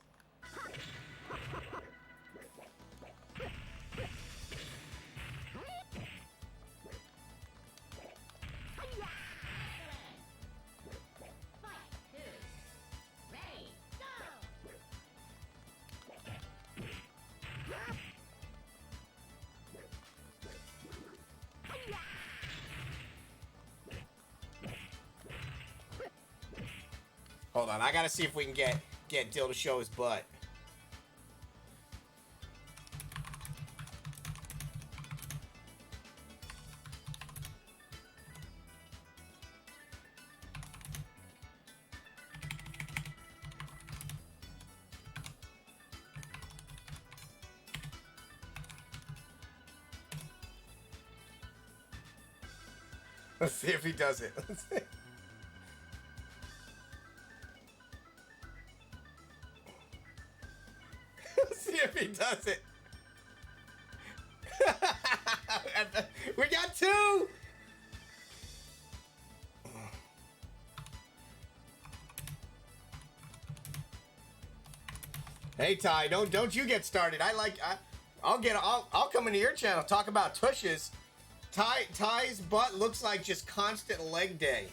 Hold on, I gotta see if we can get Dill to show his butt. Let's see if he does it. Let's see. See if he does it. We got two. Hey Ty, don't you get started. I'll come into your channel, talk about tushes. Ty's butt looks like just constant leg day.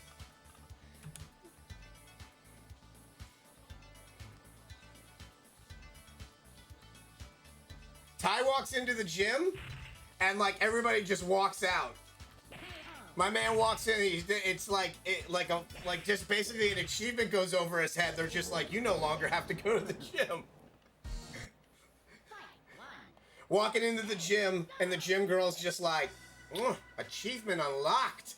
Ty walks into the gym, and like everybody just walks out. My man walks in. It's like just basically an achievement goes over his head. They're just like, you no longer have to go to the gym. Walking into the gym, and the gym girl's just like, achievement unlocked.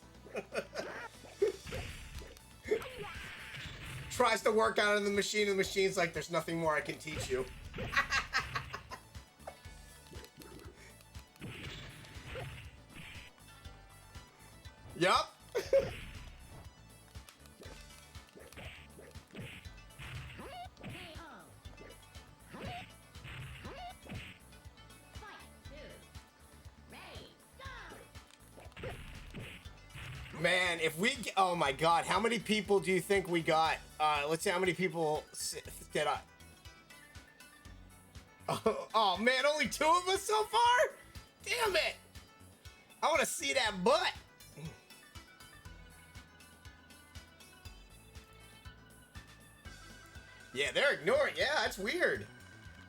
Tries to work out in the machine, and the machine's like, there's nothing more I can teach you. Yup. Man, if we get, oh my god, how many people do you think we got? Let's see how many people did I... Oh man, only 2 of us so far? Damn it! I want to see that butt. Yeah, they're ignoring. Yeah, that's weird.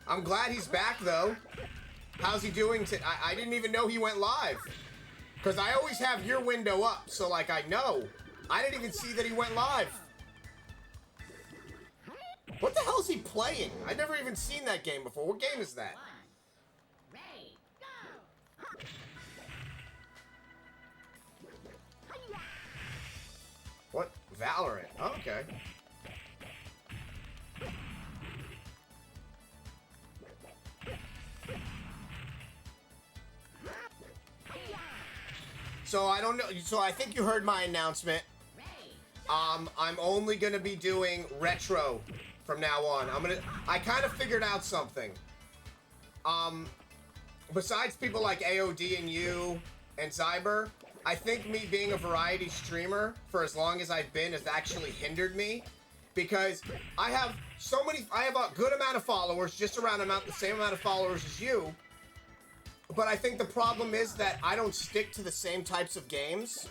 I'm glad he's back though. How's he doing? I didn't even know he went live. Because I always have your window up, so like I know. I didn't even see that he went live. What the hell is he playing? I've never even seen that game before. What game is that? What? Valorant. Oh, okay. So I don't know. So I think you heard my announcement. I'm only gonna be doing retro from now on. I kind of figured out something. Besides people like AOD and you and Zyber, I think me being a variety streamer for as long as I've been has actually hindered me, because I have a good amount of followers, just around the same amount of followers as you. But I think the problem is that I don't stick to the same types of games.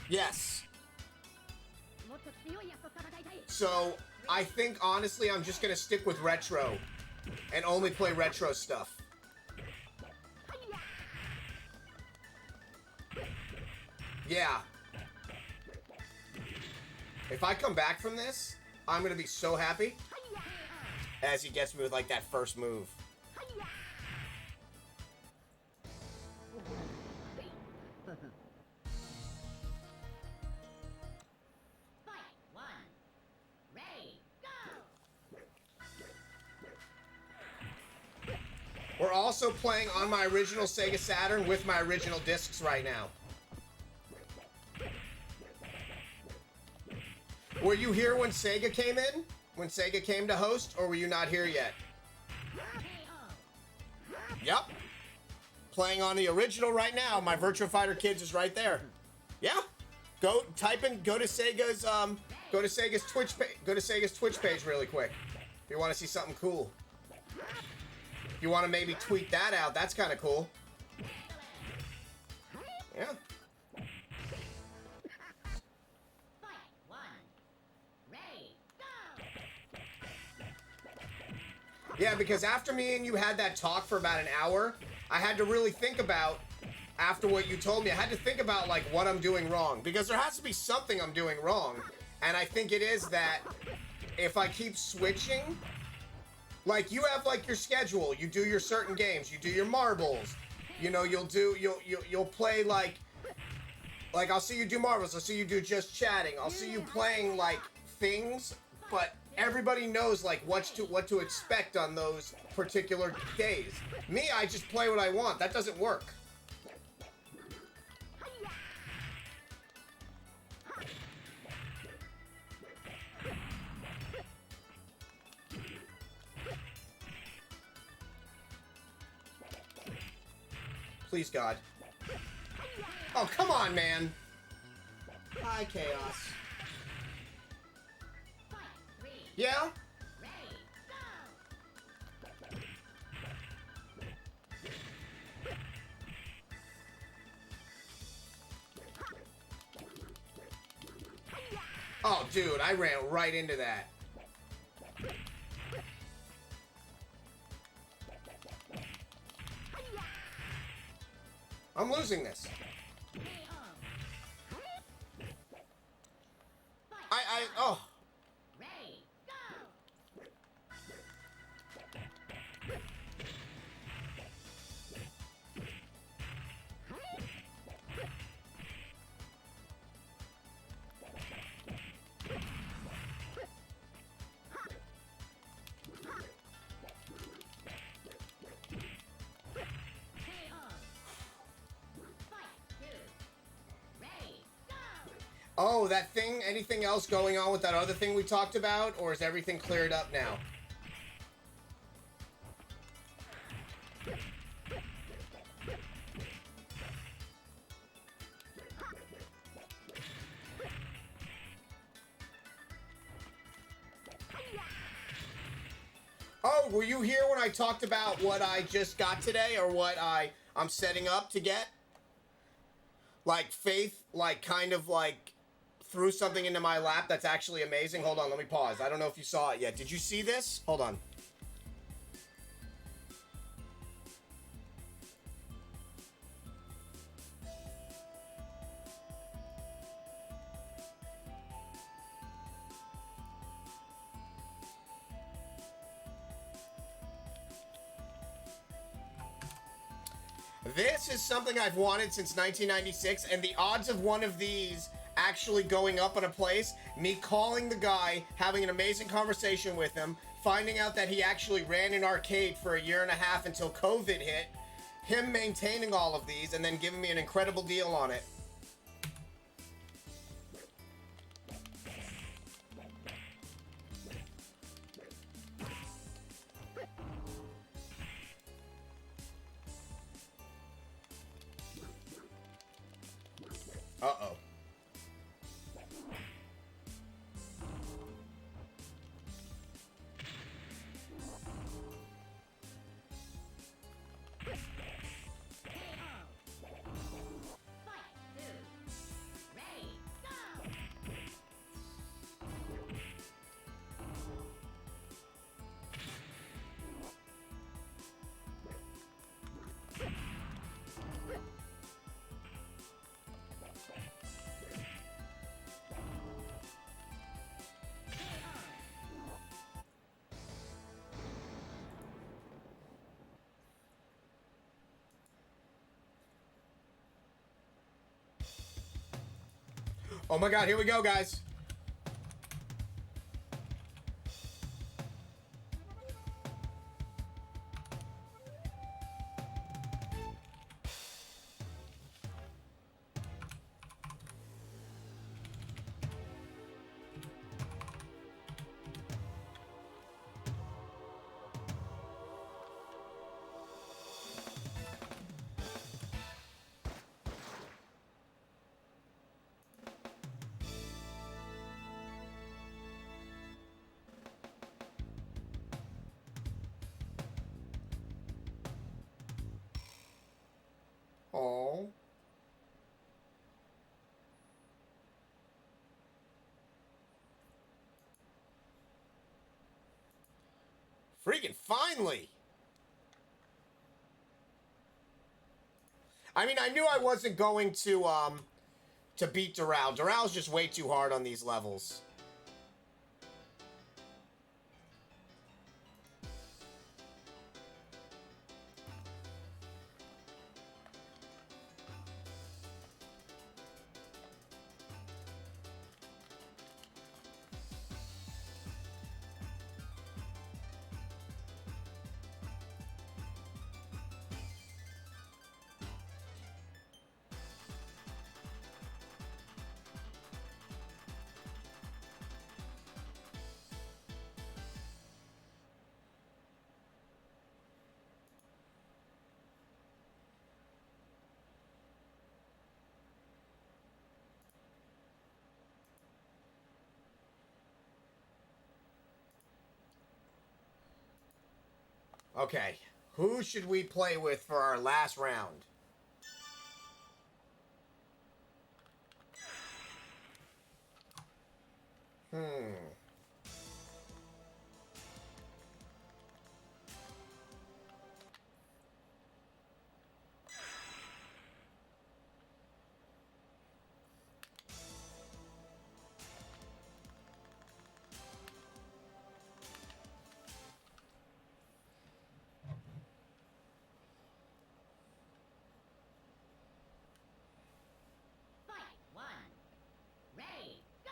Yes. So I think honestly I'm just gonna stick with retro and only play retro stuff. Yeah. If I come back from this, I'm gonna be so happy. As he gets me with like that first move. We're also playing on my original Sega Saturn with my original discs right now. Were you here when Sega came in? When Sega came to host, or were you not here yet? Yup. playing on the original right now. My Virtua Fighter Kids is right there. Yeah. Go to Sega's Twitch page. Go to Sega's Twitch page really quick. If you want to see something cool. If you want to maybe tweet that out, that's kind of cool. Yeah. Yeah, because after me and you had that talk for about an hour, I had to really think about, after what you told me, I had to think about, like, what I'm doing wrong. Because there has to be something I'm doing wrong. And I think it is that if I keep switching, like, you have, like, your schedule. You do your certain games. You do your marbles. You know, you'll play, like, I'll see you do marbles. I'll see you do just chatting. I'll see you playing, like, things, but everybody knows, like, what to expect on those particular days. Me, I just play what I want. That doesn't work. Please, God. Oh, come on, man. Hi, Chaos. Yeah? Oh, dude, I ran right into that. I'm losing this. Oh. Oh, that thing, anything else going on with that other thing we talked about? Or is everything cleared up now? Oh, were you here when I talked about what I just got today? Or what I'm setting up to get? Like, Faith, like, kind of, like, threw something into my lap that's actually amazing. Hold on, let me pause. I don't know if you saw it yet. Did you see this? Hold on. This is something I've wanted since 1996, and the odds of one of these actually going up in a place, me calling the guy, having an amazing conversation with him, finding out that he actually ran an arcade for 1.5 years until COVID hit, him maintaining all of these, and then giving me an incredible deal on it. Uh-oh. Oh my God, here we go, guys. Freaking finally! I mean, I knew I wasn't going to beat Doral. Doral's just way too hard on these levels. Okay, who should we play with for our last round? Fight one. Ready, go!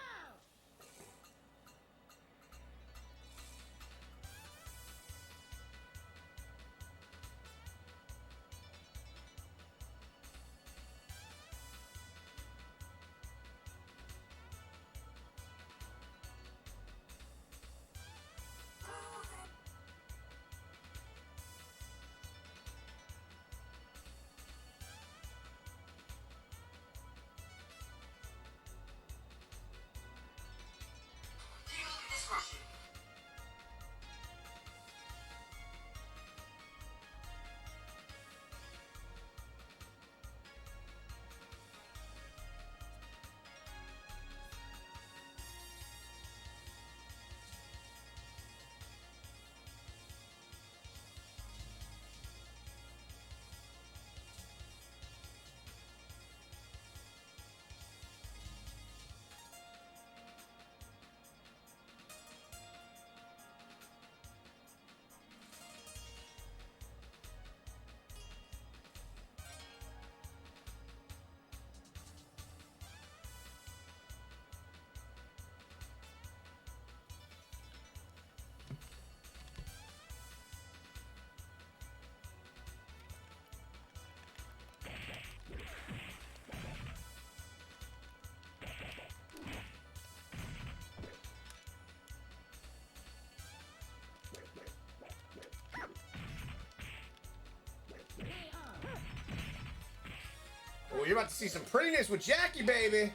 Oh, you're about to see some prettiness with Jackie, baby.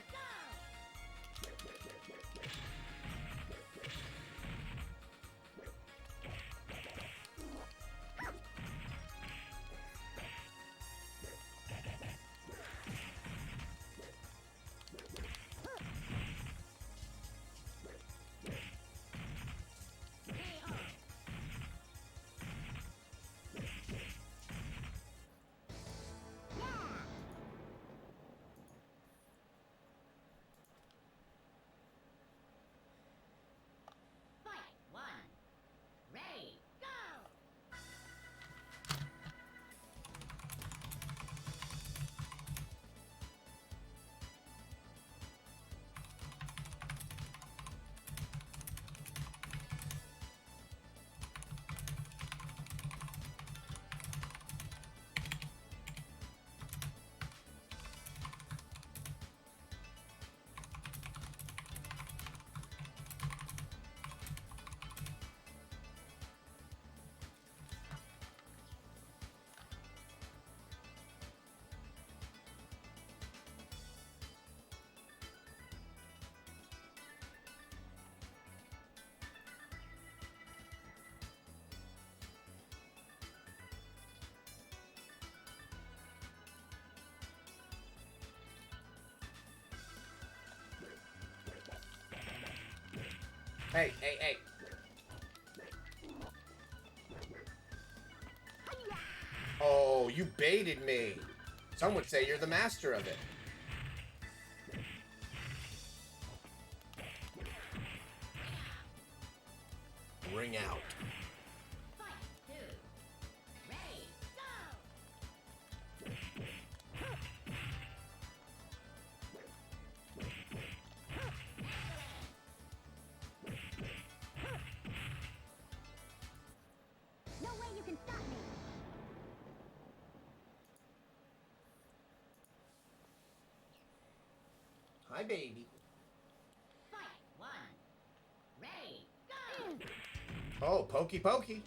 Fight one. Ready, go! Hey, hey, hey. Oh, you baited me. Some would say you're the master of it. Ring out. Fight 2. Ready, go! No way you can stop me! Hi, baby. Fight 1. Ready, go! Oh, pokey pokey.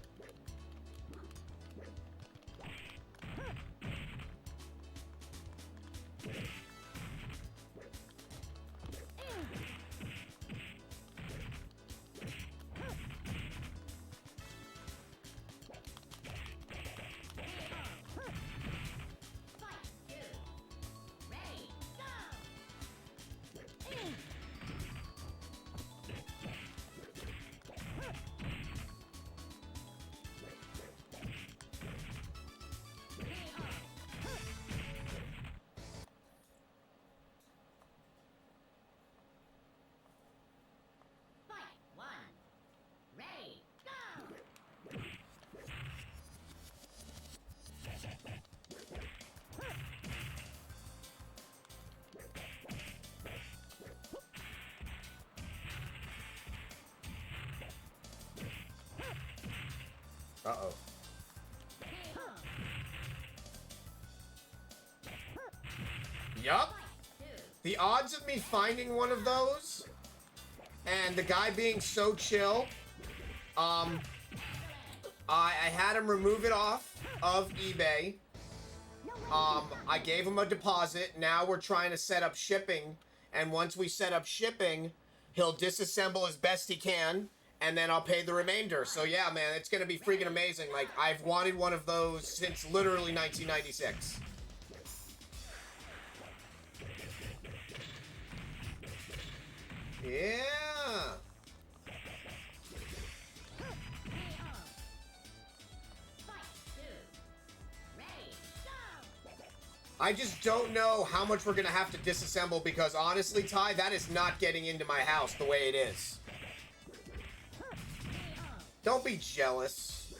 Fight 2. Ready, go! Fight 1. Ready, go! Uh-oh. Yup. The odds of me finding one of those and the guy being so chill, I had him remove it off of eBay. I gave him a deposit. Now we're trying to set up shipping, and once we set up shipping, he'll disassemble as best he can, and then I'll pay the remainder. So yeah, man, it's gonna be freaking amazing. Like, I've wanted one of those since literally 1996. Yeah. Fight 2. Ready, go! I just don't know how much we're gonna have to disassemble because honestly, Ty, that is not getting into my house the way it is. Don't be jealous.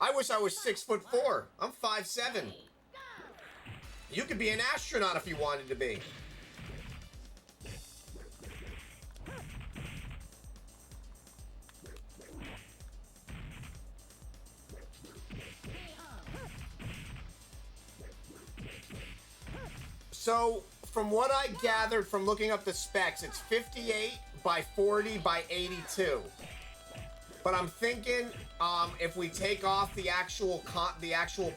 I wish I was 6'4". I'm 5'7". Ready, go! You could be an astronaut if you wanted to be. So, from what I gathered from looking up the specs, it's 58 by 40 by 82. But I'm thinking, if we take off the actual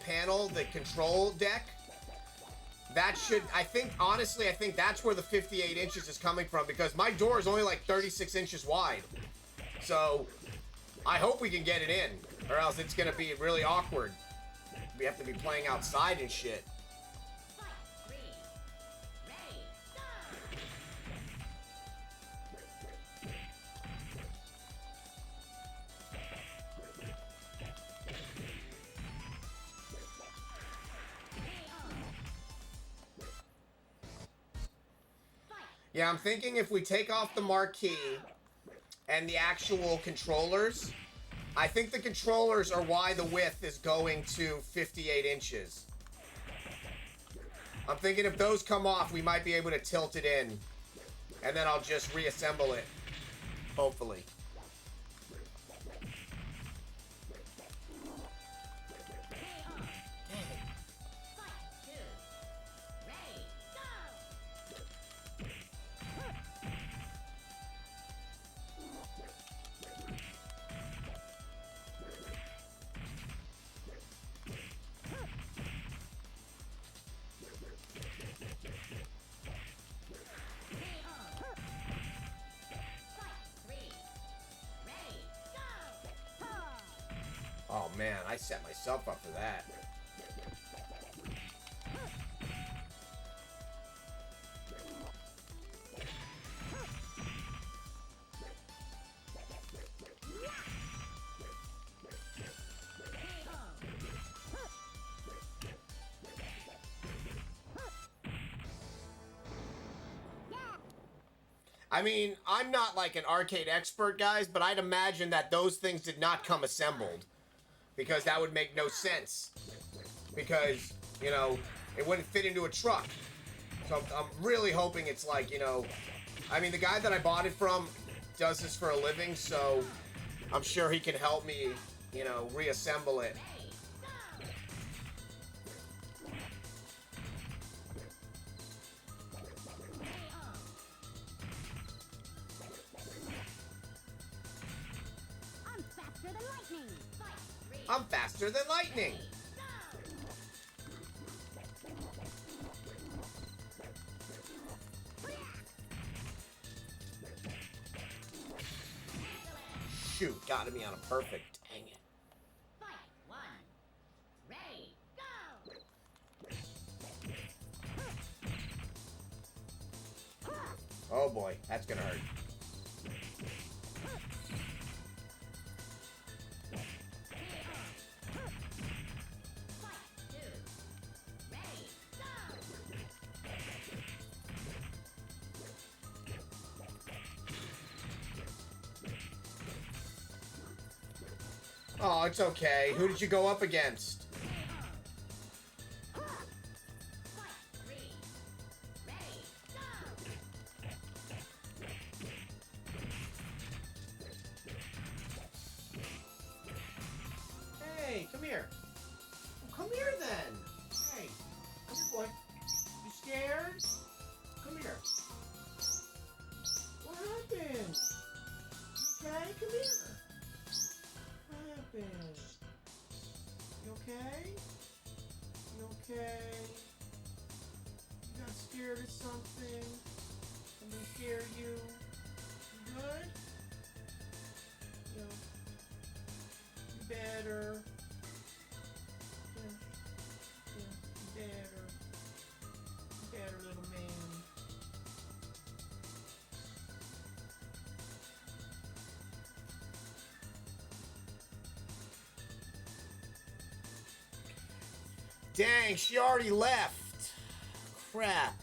panel, the control deck, that should, honestly, I think that's where the 58 inches is coming from, because my door is only like 36 inches wide. So, I hope we can get it in, or else it's gonna be really awkward. We have to be playing outside and shit. Fight 3. Ready, go! Yeah, I'm thinking if we take off the marquee and the actual controllers, I think the controllers are why the width is going to 58 inches. I'm thinking if those come off, we might be able to tilt it in. And then I'll just reassemble it. Hopefully. Fight 2. Ready, go! Fight 3. Ready, go! Oh man, I set myself up for that. I mean, I'm not like an arcade expert, guys, but I'd imagine that those things did not come assembled. Because that would make no sense. Because, you know, it wouldn't fit into a truck. So I'm really hoping it's like, you know... I mean, the guy that I bought it from does this for a living, so I'm sure he can help me, you know, reassemble it. I'm faster than lightning. Fight. 3. I'm faster than lightning. Shoot, got me on a perfect. Dang it. Fight. 1. Ready. Go. Oh boy, that's gonna hurt. Fight. 2. Ready. Oh, it's okay. Who did you go up against? Fight. 3. Ready. Hey, come here. Oh, come here then. Hey, come here, boy. You scared? Come here. What happened? You okay? Come here. What happened? You okay? You okay? You got scared of something? Something scared you? You good? You better. Yeah, better. Better, little man. Dang, she already left. Crap.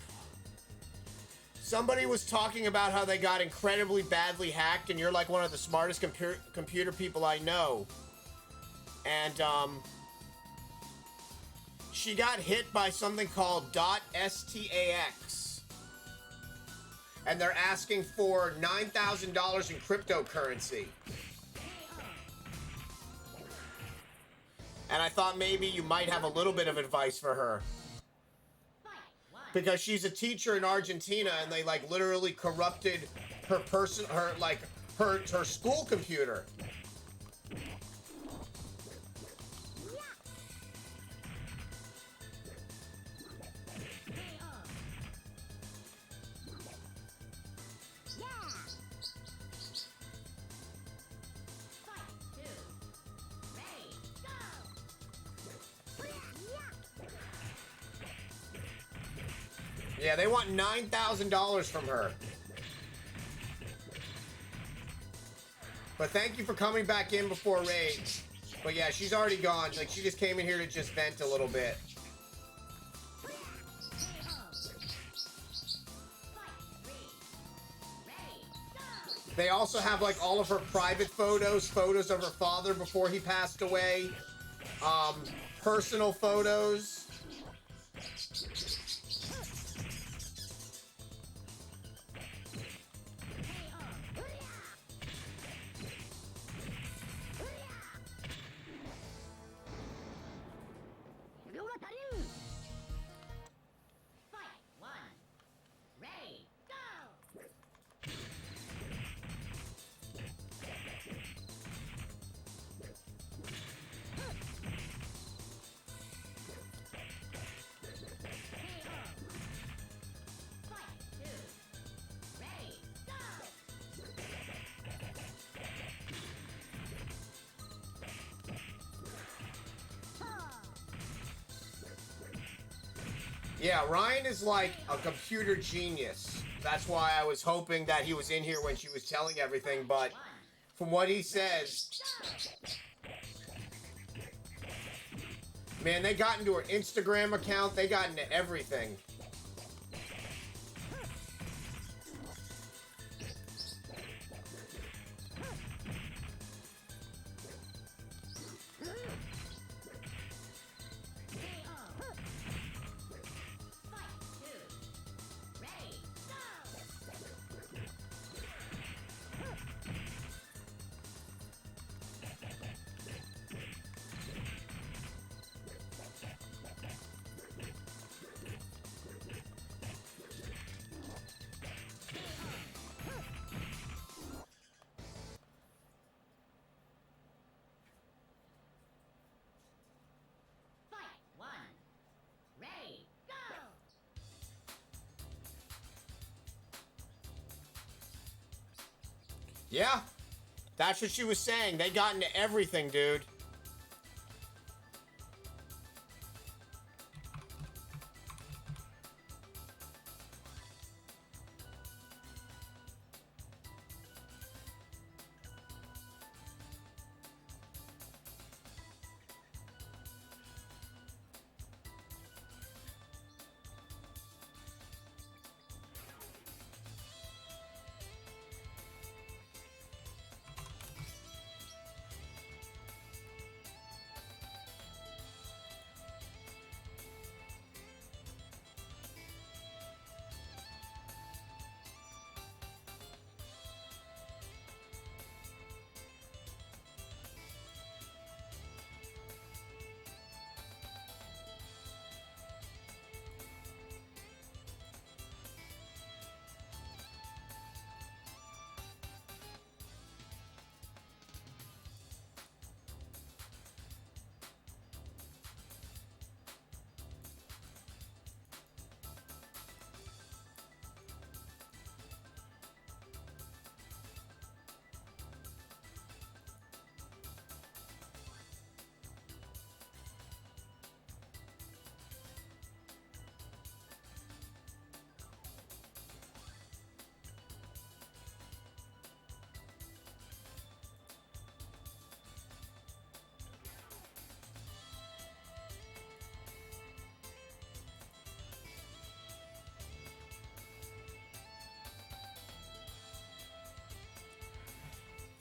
Somebody was talking about how they got incredibly badly hacked, and you're like one of the smartest computer people I know. And, she got hit by something called .stax. And they're asking for $9,000 in cryptocurrency. And I thought maybe you might have a little bit of advice for her. Fight. 1. Because she's a teacher in Argentina, and they, like, literally corrupted her her school computer. Yeah, they want $9,000 from her. But thank you for coming back in before raid. But yeah, she's already gone. Like, she just came in here to just vent a little bit. They also have, like, all of her private photos of her father before he passed away, personal photos. Fight. 1. Ready. Go. Fight. 2. Ready. Yeah, Ryan is like a computer genius. That's why I was hoping that he was in here when she was telling everything, but from what he says... Man, they got into her Instagram account, they got into everything. Yeah, that's what she was saying. They got into everything, dude.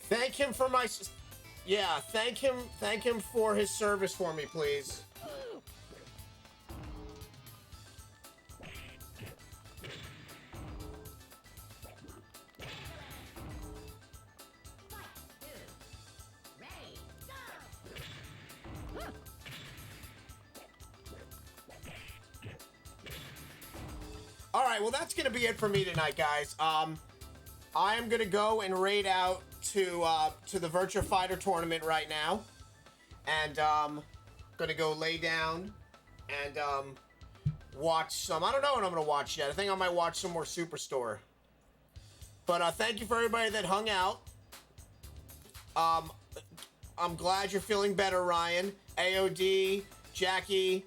Thank him for my... Yeah, thank him for his service for me, please. All right, well, that's gonna be it for me tonight, guys. I am gonna go and raid out to the Virtua Fighter tournament right now, and gonna go lay down and watch some. I don't know what I'm gonna watch yet. I think I might watch some more Superstore. But thank you for everybody that hung out. I'm glad you're feeling better, Ryan. AOD, Jackie.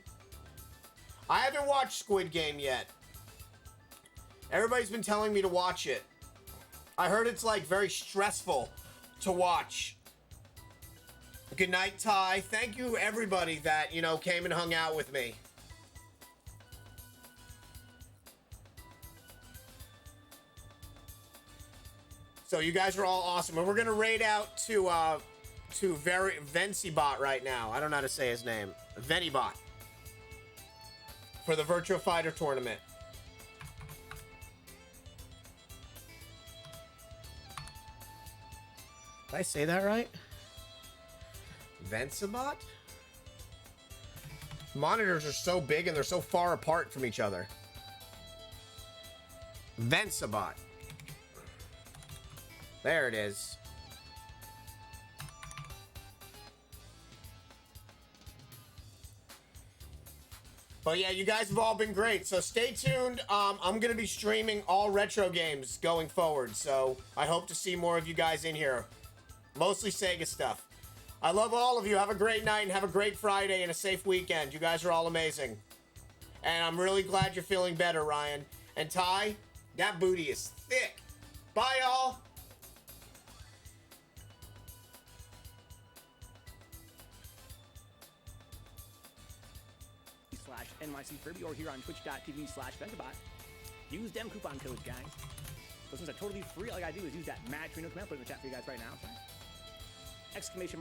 I haven't watched Squid Game yet. Everybody's been telling me to watch it. I heard it's like very stressful to watch. Good night, Ty. Thank you everybody that, you know, came and hung out with me. So you guys are all awesome. And we're gonna raid out to Vencibot right now. I don't know how to say his name. Venibot. For the Virtua Fighter tournament. Did I say that right? Vencibot? Monitors are so big and they're so far apart from each other. Vencibot. There it is. But yeah, you guys have all been great. So stay tuned. I'm going to be streaming all retro games going forward. So I hope to see more of you guys in here. Mostly Sega stuff. I love all of you. Have a great night and have a great Friday and a safe weekend. You guys are all amazing. And I'm really glad you're feeling better, Ryan. And Ty, that booty is thick. Bye, y'all. /NYC Furby or here on twitch.tv/Vencibot. Use them coupon codes, guys. Those ones are totally free. All you gotta do is use that Matrino command. Put it in the chat for you guys right now. !MATCHERINO